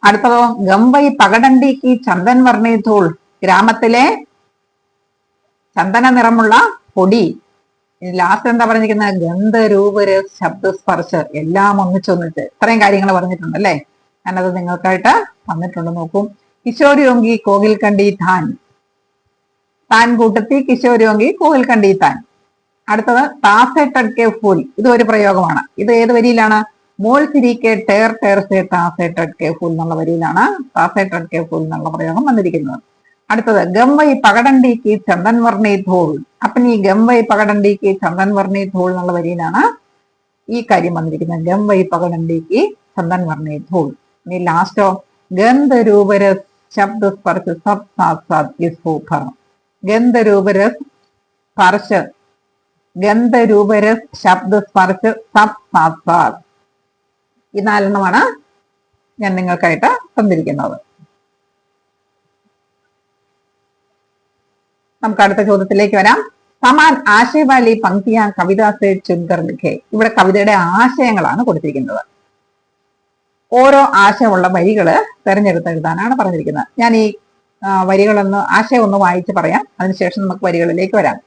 അടുത്തതോ ഗംവൈ പകടണ്ടിക്ക് ചന്ദൻ വർണ്ണി ധൂൾ, ഗ്രാമത്തിലെ ചന്ദന നിറമുള്ള പൊടി. ലാസ്റ്റ് എന്താ പറഞ്ഞിരിക്കുന്നത്? ഗന്ധരൂപര് ശബ്ദസ്പർശ്, എല്ലാം ഒന്നിച്ചൊന്നിച്ച്. ഇത്രയും കാര്യങ്ങൾ പറഞ്ഞിട്ടുണ്ട് അല്ലെ. ഞാനത് നിങ്ങൾക്കായിട്ട് തന്നിട്ടുണ്ട്, നോക്കും. കിശോരിയോങ്കി കോകിൽ കണ്ടി ധാൻ, താൻ കൂട്ടത്തി കിശോരിയോങ്കി കോകിൽ കണ്ടി താൻ. അടുത്തത് താസെ ടഡ്കെ ഫൂൽ, ഇത് ഒരു പ്രയോഗമാണ്. ഇത് ഏത് വരിയിലാണ്? മോൾ തിരിക്കെ ടേർ ടേർ സെ താസെ ടഡ്കെ ഫൂൽ എന്നുള്ള വരിയിലാണ് താസെ ടഡ്കെ ഫൂൽ എന്നുള്ള പ്രയോഗം വന്നിരിക്കുന്നത്. അടുത്തത് ഗംവൈ പകടണ്ടിക്ക് ചന്ദൻ വർണ്ണി ധൂൾ, അപ്പൻ ഈ ഗംവൈ പകടണ്ടിക്ക് ചന്ദൻ വർണ്ണി ധൂൾ എന്നുള്ള വരിയിലാണ് ഈ കാര്യം വന്നിരിക്കുന്നത്. ഗംവൈ പകടണ്ടിക്ക് ചന്ദൻ വർണ്ണി ധൂൾ. ഇനി ലാസ്റ്റോ ഗന്ധരൂപരസ് ശബ്ദ സ്പർശ sub Saath Saath is super. ഗന്ധരൂപരസ് Sparsh, ഗന്ധരൂപരസ് ശബ്ദ സ്പർശ് സബ് സാത് സാത്. ഈ 4 ഞാൻ നിങ്ങൾക്കായിട്ട് തന്നിരിക്കുന്നത്. നമുക്ക് അടുത്ത ചോദ്യത്തിലേക്ക് വരാം. സമാൻ ആശയവാലി പങ്ക്തിയാ കവിത സെ ചുൻകർ ലിഖെ. ഇവിടെ കവിതയുടെ ആശയങ്ങളാണ് കൊടുത്തിരിക്കുന്നത്. ഓരോ ആശയമുള്ള വരികള് തെരഞ്ഞെടുത്ത് എഴുതാനാണ് പറഞ്ഞിരിക്കുന്നത്. ഞാൻ ഈ ആശയം ഒന്ന് വായിച്ച് പറയാം, അതിനുശേഷം നമുക്ക് വരികളിലേക്ക് വരാം.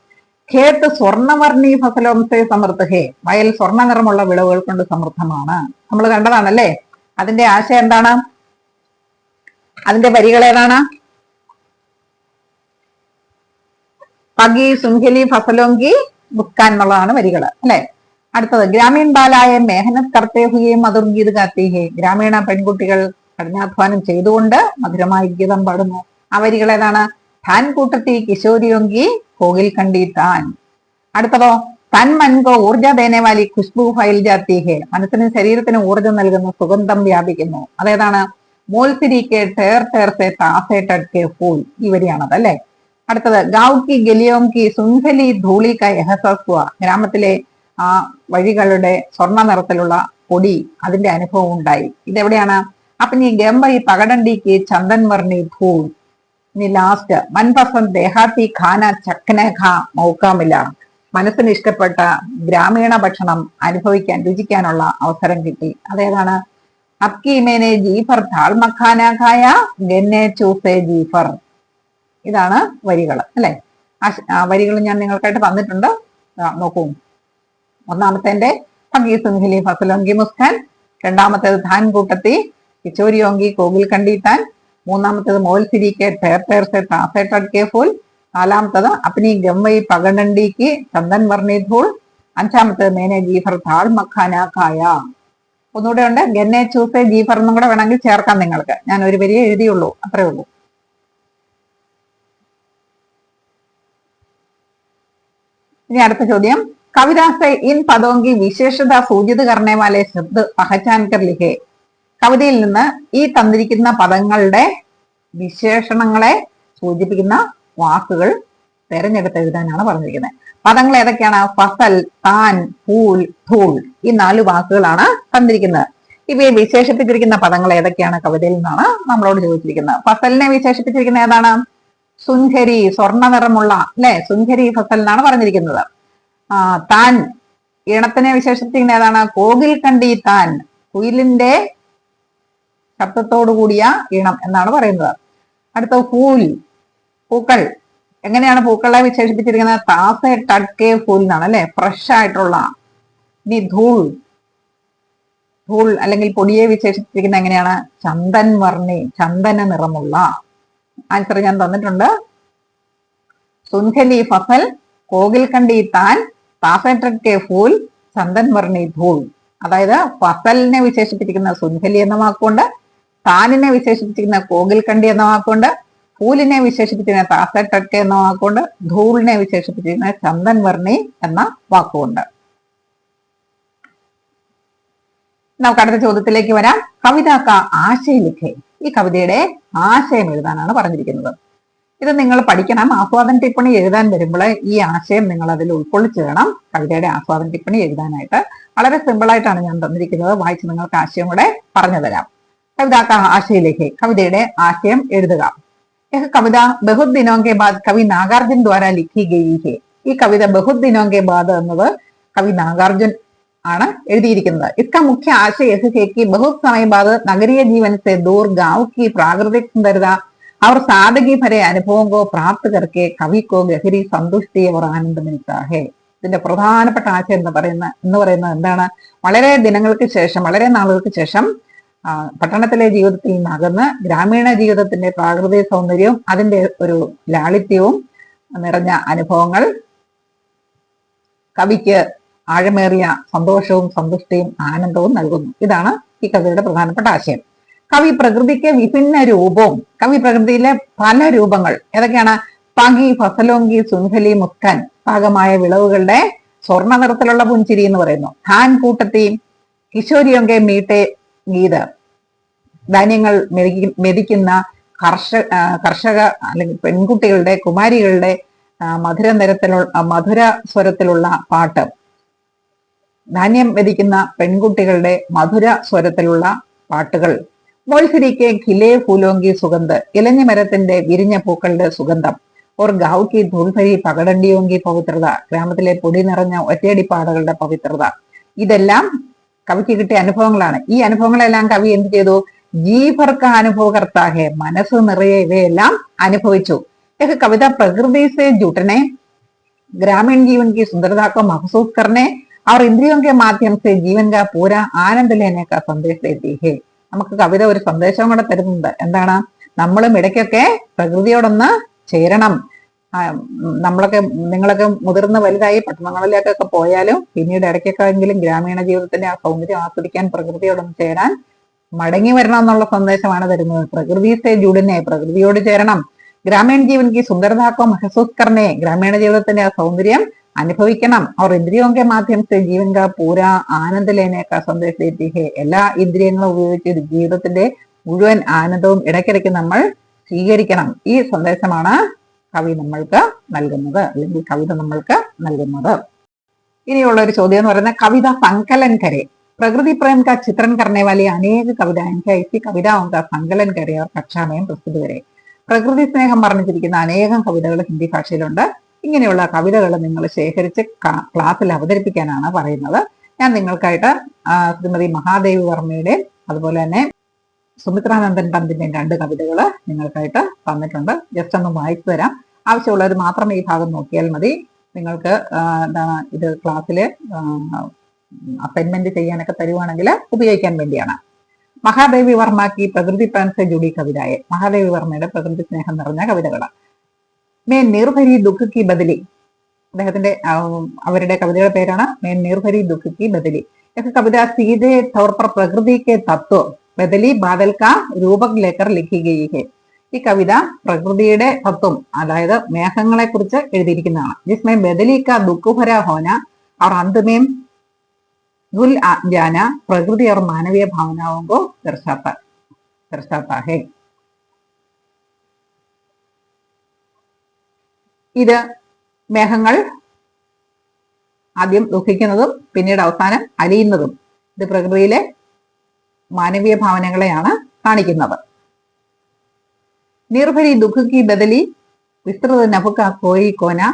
ഖേത്ത് സ്വർണവർണ്ണി ഫസലോംസെ സമൃദ്ധ ഹേ, വയൽ സ്വർണ്ണ നിറമുള്ള വിളവുകൾ കൊണ്ട് സമൃദ്ധമാണ്. നമ്മൾ കണ്ടതാണല്ലേ. അതിന്റെ ആശയം എന്താണ്? അതിന്റെ വരികൾ ഏതാണ്? പഗി സുൻഖലി ഫസലോങ്കി ബുക്കാൻ എന്നുള്ളതാണ് വരികൾ അല്ലെ. അടുത്തത് ഗ്രാമീൺ ബാലായ മേഹനത് കർത്തേ ഹുയെ മധുർ ഗീത് ഗാത്തി ഹേ, ഗ്രാമീണ പെൺകുട്ടികൾ കഠിനാധ്വാനം ചെയ്തുകൊണ്ട് മധുരമായി ഗീതം പാടുന്നു. ആ വരികൾ ഏതാണ്? താൻ കൂട്ടത്തി കിശോരിയോങ്കി കോകിൽ കണ്ടി താൻ. അടുത്തതോ തൻ മൻകോ ഊർജ ദേനവാലി ഖുഷ്ബു ഫൈൽ ജാത്തി ഹേ, മനസ്സിനും ശരീരത്തിനും ഊർജം നൽകുന്ന സുഗന്ധം വ്യാപിക്കുന്നു. അതേതാണ്? മോൽസിരിക്കെ ടേർ ടേർ സെ താസെ ടഡ്കെ ഫൂൽ, ഈ വരിയാണത് അല്ലെ. അടുത്തത് ഗാവുക്കി ഗലിയോങ്കി സുൻഖലി ധൂളി ക എഹസസ്വ, ഗ്രാമത്തിലെ ആ വഴികളുടെ സ്വർണ്ണ നിറത്തിലുള്ള പൊടി, അതിന്റെ അനുഭവം ഉണ്ടായി. ഇതെവിടെയാണ്? അപ്പൊ ഈ ഗംബൈ പകടണ്ടിക്ക് ചന്ദൻ വർണ്ണി ധൂൾ. ഇനി ലാസ്റ്റ് മൻപസന്ദ് ദേഹാത്തി ഖാന ചക്കന ഖാ മൗക്കാമില്ല, മനസ്സിന് ഇഷ്ടപ്പെട്ട ഗ്രാമീണ ഭക്ഷണം അനുഭവിക്കാൻ രുചിക്കാനുള്ള അവസരം കിട്ടി. അതേതാണ്? അബ്കി മേനെ ജീഫർ താൾ മഖാന ഖായ ഗന്നെ ചൂസെ ജീഫർ. ഇതാണ് വരികൾ അല്ലെ. ആ വരികൾ ഞാൻ നിങ്ങൾക്കായിട്ട് തന്നിട്ടുണ്ട്, നോക്കൂ. ഒന്നാമത്തെ പഗി സുൻഖലി ഫസലോങ്കി മുസ്കാൻ, രണ്ടാമത്തേത് ധാൻ കൂട്ടത്തി കിച്ചോരിയോങ്കി കോകിൽ കണ്ടി താൻ, മൂന്നാമത്തേത് മോൽ സിരിക്കെ ടേർ ടേർ സെ താസെ ടഡ്കെ ഫൂൽ, നാലാമത്തത് അപ്നി ഗംവൈ പകടണ്ടിക്ക് ചന്ദൻ വർണ്ണി ധൂൾ, അഞ്ചാമത്തേത് മേനെ ജീഫർ താൾ മഖാന ഖായ. ഒന്നുകൂടെ ഉണ്ട്, ഗന്നെ ചൂസെ ജീഫർ എന്നും കൂടെ വേണമെങ്കിൽ ചേർക്കാം നിങ്ങൾക്ക്. ഞാൻ ഒരു വരിയെ എഴുതിയുള്ളൂ, അത്രേ ഉള്ളൂ. ഇനി അടുത്ത ചോദ്യം. कविता से इन पदों की विशेषता सूचित करने वाले शब्द पहचान कर लिखे. കവിതയിൽ നിന്ന് ഈ തന്നിരിക്കുന്ന പദങ്ങളുടെ വിശേഷണങ്ങളെ സൂചിപ്പിക്കുന്ന വാക്കുകൾ തെരഞ്ഞെടുത്ത് എഴുതാനാണ് പറഞ്ഞിരിക്കുന്നത്. പദങ്ങൾ ഏതൊക്കെയാണ്? ഫസൽ, താൻ, ഫൂൽ, ധൂൾ, ഈ 4 വാക്കുകളാണ് തന്നിരിക്കുന്നത്. ഇവയെ വിശേഷിപ്പിച്ചിരിക്കുന്ന പദങ്ങൾ ഏതൊക്കെയാണ് കവിതയിൽ നിന്നാണ് നമ്മളോട് ചോദിച്ചിരിക്കുന്നത്. ഫസലിനെ വിശേഷിപ്പിച്ചിരിക്കുന്ന ഏതാണ്? സുൻഖരി, സ്വർണ്ണ നിറമുള്ള അല്ലെ, സുൻഖരി ഫസൽ എന്നാണ് പറഞ്ഞിരിക്കുന്നത്. താൻ, ഈണത്തിനെ വിശേഷിപ്പിക്കുന്ന ഏതാണ്? കോകിൽ കണ്ടി താൻ, കുയിലിന്റെ ശബ്ദത്തോടു കൂടിയ ഈണം എന്നാണ് പറയുന്നത്. അടുത്ത ഫൂൽ, പൂക്കൾ. എങ്ങനെയാണ് പൂക്കളെ വിശേഷിപ്പിച്ചിരിക്കുന്നത്? താസെ ടഡ്കെ ഫൂൽ എന്നാണ് അല്ലെ, ഫ്രഷ് ആയിട്ടുള്ള. ഇനി ധൂൾ, ധൂൾ അല്ലെങ്കിൽ പൊടിയെ വിശേഷിപ്പിച്ചിരിക്കുന്നത് എങ്ങനെയാണ്? ചന്ദൻ വർണ്ണി, ചന്ദന നിറമുള്ള. ആൻസർ ഞാൻ തന്നിട്ടുണ്ട്. സുൻഖലി ഫസൽ, കോകിൽ കണ്ടി താൻ, താസെ ടഡ്കെ ഫൂൽ, ചന്ദൻ വർണ്ണി ധൂൾ. അതായത് ഫസലിനെ വിശേഷിപ്പിച്ചിരിക്കുന്ന സുൻഹലി എന്ന വാക്കുകൊണ്ട്, താനിനെ വിശേഷിപ്പിച്ചിരിക്കുന്ന കോകിൽക്കണ്ടി എന്ന വാക്കുകൊണ്ട്, ഫൂലിനെ വിശേഷിപ്പിച്ചിരിക്കുന്ന താസട്ടക്കെ എന്ന വാക്കുകൊണ്ട്, ധൂളിനെ വിശേഷിപ്പിച്ചിരിക്കുന്ന ചന്ദൻ വർണ്ണി എന്ന വാക്കുകൊണ്ട്. നമുക്ക് അടുത്ത ചോദ്യത്തിലേക്ക് വരാം. കവിതാക്ക ആശയ ലിഖേ. ഈ കവിതയുടെ ആശയം എഴുതാനാണ് പറഞ്ഞിരിക്കുന്നത്. ഇത് നിങ്ങൾ പഠിക്കണം. ആസ്വാദന ടിപ്പണി എഴുതാൻ വരുമ്പോൾ ഈ ആശയം നിങ്ങൾ അതിൽ ഉൾക്കൊള്ളിച്ച് വേണം കവിതയുടെ ആസ്വാദന ടിപ്പണി എഴുതാനായിട്ട്. വളരെ സിമ്പിൾ ആയിട്ടാണ് ഞാൻ തന്നിരിക്കുന്നത്. വായിച്ച് നിങ്ങൾക്ക് ആശയം കൂടെ പറഞ്ഞു തരാം. കവിതാക്ക ആശയ ലിഖേ. കവിതയുടെ ആശയം എഴുതുക. കവിത ബഹുത് ദിനോं के बाद കവി നാഗാർജുൻ ദ്വാരാ ലിഖി ഗയി ഹെ. ഈ കവിത ബഹുത് ദിനോं के बाद എന്നത് കവി നാഗാർജുൻ ആണ് എഴുതിയിരിക്കുന്നത്. इसका मुख्य आशय यह है कि बहुत समय बाद नगरीय जीवन से दूर गांव की प्राकृतिक सुंदरता और सादगी भरे अनुभवों को प्राप्त करके कवि को गहरी संतुष्टि और आनंद मिलता है. ഇതിന്റെ പ്രധാനപ്പെട്ട ആശയം എന്ന് പറയുന്നത് എന്താണ്? വളരെ ദിനങ്ങൾക്ക് ശേഷം, വളരെ നാളുകൾക്ക് ശേഷം പട്ടണത്തിലെ ജീവിതത്തിൽ നിന്നകന്ന് ഗ്രാമീണ ജീവിതത്തിന്റെ പ്രാകൃതിക സൗന്ദര്യവും അതിന്റെ ഒരു ലാളിത്യവും നിറഞ്ഞ അനുഭവങ്ങൾ കവിക്ക് ആഴമേറിയ സന്തോഷവും സന്തുഷ്ടിയും ആനന്ദവും നൽകുന്നു. ഇതാണ് ഈ കവിതയുടെ പ്രധാനപ്പെട്ട ആശയം. കവി പ്രകൃതിക്ക് വിഭിന്ന രൂപവും, കവി പ്രകൃതിയിലെ പല രൂപങ്ങൾ ഏതൊക്കെയാണ്? പകി, ഫസലോങ്കി, സുൻഹലി, മുസ്കാൻ, പാകമായ വിളവുകളുടെ സ്വർണ്ണ നിറത്തിലുള്ള പുഞ്ചിരി എന്ന് പറയുന്നു. ധാൻ കൂട്ടത്തി, കിശോരിയൊക്കെ മീട്ടെ ഗീത്, ധാന്യങ്ങൾ മെതിക്കുന്ന കർഷക അല്ലെങ്കിൽ പെൺകുട്ടികളുടെ, കുമാരികളുടെ മധുര സ്വരത്തിലുള്ള പാട്ട്, ധാന്യം മെതിക്കുന്ന പെൺകുട്ടികളുടെ മധുര സ്വരത്തിലുള്ള പാട്ടുകൾ. മോൾസിരിക്കെ ഖിലേ ഫൂലോങ്കി സുഗന്ധ്, ഇലഞ്ഞി മരത്തിന്റെ വിരിഞ്ഞ പൂക്കളുടെ സുഗന്ധം. ഓർ ഗാവുക്കി ധൂൾഭരി പകടണ്ടിയോങ്കി പവിത്രത, ഗ്രാമത്തിലെ പൊടി നിറഞ്ഞ ഒറ്റയടിപ്പാടകളുടെ പവിത്രത. ഇതെല്ലാം കവിക്ക് കിട്ടിയ അനുഭവങ്ങളാണ്. ഈ അനുഭവങ്ങളെല്ലാം കവി എന്ത് ചെയ്തു? ജീവർക്ക അനുഭവകർത്താഹെ, മനസ്സ് നിറയെ ഇവയെല്ലാം അനുഭവിച്ചു. കവിത പ്രകൃതി സെ ജുട്ടനെ, ग्रामीण जीवन की सुंदरता को महसूस करने और इंद्रियों के माध्यम से जीवन का पूरा आनंद लेने का संदेश देती है. നമുക്ക് കവിത ഒരു സന്ദേശം കൂടെ തരുന്നുണ്ട്. എന്താണ്? നമ്മളും ഇടയ്ക്കൊക്കെ പ്രകൃതിയോടൊന്ന് ചേരണം. നിങ്ങളൊക്കെ മുതിർന്ന് വലുതായി പട്ടണങ്ങളിലേക്കൊക്കെ പോയാലും പിന്നീട് ഇടയ്ക്കൊക്കെ എങ്കിലും ഗ്രാമീണ ജീവിതത്തിന്റെ ആ സൗന്ദര്യം ആസ്വദിക്കാൻ പ്രകൃതിയോടൊന്ന് ചേരാൻ മടങ്ങി വരണം എന്നുള്ള സന്ദേശമാണ് തരുന്നത്. പ്രകൃതി സേ ജുഡിനെ, പ്രകൃതിയോട് ചേരണം. ഗ്രാമീണ ജീവൻ की सुंदरता को महसूस करने, ഗ്രാമീണ ജീവിതത്തിന്റെ ആ സൗന്ദര്യം അനുഭവിക്കണം. और इंद्रियों के माध्यम से जीवन का पूरा आनंद लेने का संदेश देती है. എല്ലാ ഇന്ദ്രിയങ്ങളും ഉപയോഗിച്ച് ജീവിതത്തിന്റെ മുഴുവൻ ആനന്ദവും ഇടയ്ക്കിടയ്ക്ക് നമ്മൾ സ്വീകരിക്കണം. ഈ സന്ദേശമാണ് കവി നമ്മൾക്ക് നൽകുന്നത്, അല്ലെങ്കിൽ കവിത നമ്മൾക്ക് നൽകുന്നത്. ഇനിയുള്ള ഒരു ചോദ്യം എന്ന് പറയുന്നത് കവിത संकलन करे. प्रकृति प्रेम का चित्रण करने वाली अनेक कविताएं हैं. इसी कविताओं का संकलन करे और कक्षा में प्रस्तुत करे. പ്രകൃതി സ്നേഹം പറഞ്ഞിരിക്കുന്ന അനേകം കവിതകൾ ഹിന്ദി ഭാഷയിലുണ്ട്. ഇങ്ങനെയുള്ള കവിതകൾ നിങ്ങൾ ശേഖരിച്ച് ക്ലാസ്സിൽ അവതരിപ്പിക്കാനാണ് പറയുന്നത്. ഞാൻ നിങ്ങൾക്കായിട്ട് ശ്രീമതി മഹാദേവി വർമ്മയുടെ അതുപോലെ തന്നെ സുമിത്രാനന്ദൻ പന്തിന്റെയും 2 കവിതകൾ നിങ്ങൾക്കായിട്ട് തന്നിട്ടുണ്ട്. ജസ്റ്റ് ഒന്ന് വായിച്ചു തരാം. ആവശ്യമുള്ളവർ മാത്രം ഈ ഭാഗം നോക്കിയാൽ മതി. നിങ്ങൾക്ക് എന്താണ് ഇത് ക്ലാസ്സിൽ അസൈൻമെന്റ് ചെയ്യാനൊക്കെ തരുവാണെങ്കിൽ ഉപയോഗിക്കാൻ വേണ്ടിയാണ്. മഹാദേവി വർമ്മക്ക് പ്രകൃതി പ്रेम से जुड़ी കവിതയെ, മഹാദേവി വർമ്മയുടെ പ്രകൃതി സ്നേഹം നിറഞ്ഞ കവിതകൾ. മേ നിർഭരി ദുഃഖ് കി ബദലി, അദ്ദേഹത്തിന്റെ അവരുടെ കവിതയുടെ പേരാണ് മേ നിർഭരി ദുഃഖ് കി ബദലി. കവിത സീധേ തൗർ पर प्रकृति के तत्व ബദലി ബാദൽ കാ രൂപക് ലേക്കർ ലിഖി ഗയി ഹെ. ഈ കവിത പ്രകൃതിയുടെ തത്വം, അതായത് മേഘങ്ങളെ കുറിച്ച് എഴുതിയിരിക്കുന്നതാണ്. ജിസ്മേ ബദലി കാ ദുഃഖ് ഭരാ ഹോന और अंत में गुल जाना प्रकृति और मानवीय भावनाओं को दर्शाता है. ഇത് മേഘങ്ങൾ ആദ്യം ദുഃഖിക്കുന്നതും പിന്നീട് അവസാനം അലിയുന്നതും ഇത് പ്രകൃതിയിലെ മാനവീയ ഭാവനകളെയാണ് കാണിക്കുന്നത്. നിർഭരി ദുഃഖ की बदली विस्तृत नभ का कोई कोना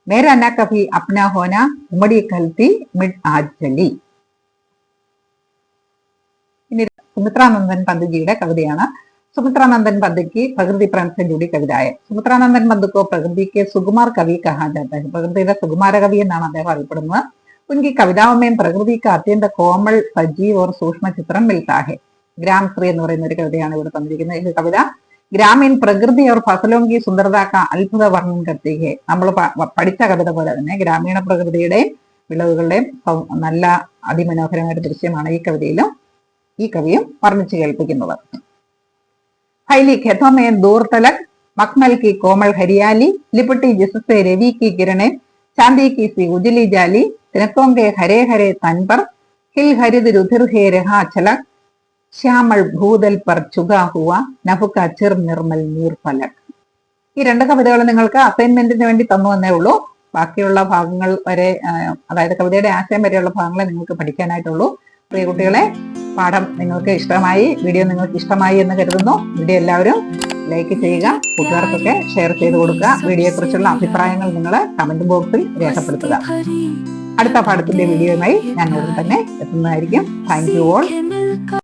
मेरा न कभी अपना होना उमड़ी कलती मिट आज चली. ഇനി സുമിത്രാനന്ദൻ പന്തിജിയുടെ കവിതയാണ്. सुमित्रानंदन पद की प्रकृति प्रेम से जुड़ी कविताएं. सुमित्रानंदन पद को प्रकृति के सुकुमार कवि कहा जाता है. प्रकृति सुकुमार कवि എന്നാണ് അദ്ദേഹം അറിയപ്പെടുന്നത്. उनकी कविताओं में प्रकृति का अत्यंत कोमल सजीव और सूक्ष्म चित्रण मिलता है. ग्राम श्री എന്ന് പറയുന്ന ഒരു കവിതയാണ് ഇവിടെ തന്നിരിക്കുന്നത്. ഈ കവിത ഗ്രാമീൺ പ്രകൃതി और फसलों की सुंदरता का अद्भुत वर्णन करती है. നമ്മൾ പഠിച്ച കവിത പോലെ തന്നെ ഗ്രാമീണ പ്രകൃതിയുടെയും വിളവുകളുടെയും നല്ല അതിമനോഹരമായ ഒരു ദൃശ്യമാണ് ഈ കവിതയിലും ഈ കവിയും വർണ്ണിച്ചു കേൾപ്പിക്കുന്നത്. फैली खेतों में दूर तलक मखमल की कोमल हरियाली, लिपटी जिससे रवि की किरणें, चांदी की सी उजली जाली, तिनकों के हरे हरे तन पर हिल हरिद रुधिर है रहा छलक, श्यामल भूदल पर चुगा हुआ नभ का चिर निर्मल नीर फलक. ഈ രണ്ട് കവിതകൾ നിങ്ങൾക്ക് അസൈൻമെന്റിന് വേണ്ടി തന്നു എന്നേ ഉള്ളൂ. ബാക്കിയുള്ള ഭാഗങ്ങൾ വരെ, അതായത് കവിതയുടെ ആശയം വരെയുള്ള ഭാഗങ്ങളെ നിങ്ങൾക്ക് പഠിക്കാനായിട്ടുള്ളൂ. പ്രിയ കുട്ടികളെ, പാഠം നിങ്ങൾക്ക് ഇഷ്ടമായി, വീഡിയോ നിങ്ങൾക്ക് ഇഷ്ടമായി എന്ന് കരുതുന്നു. വീഡിയോ എല്ലാവരും ലൈക്ക് ചെയ്യുക, കൂട്ടുകാർക്കൊക്കെ ഷെയർ ചെയ്ത് കൊടുക്കുക. വീഡിയോയെ കുറിച്ചുള്ള അഭിപ്രായങ്ങൾ നിങ്ങൾ കമന്റ് ബോക്സിൽ രേഖപ്പെടുത്തുക. അടുത്ത പാഠത്തിന്റെ വീഡിയോയുമായി ഞാൻ ഉടൻ തന്നെ എത്തുന്നതായിരിക്കും. Thank you all.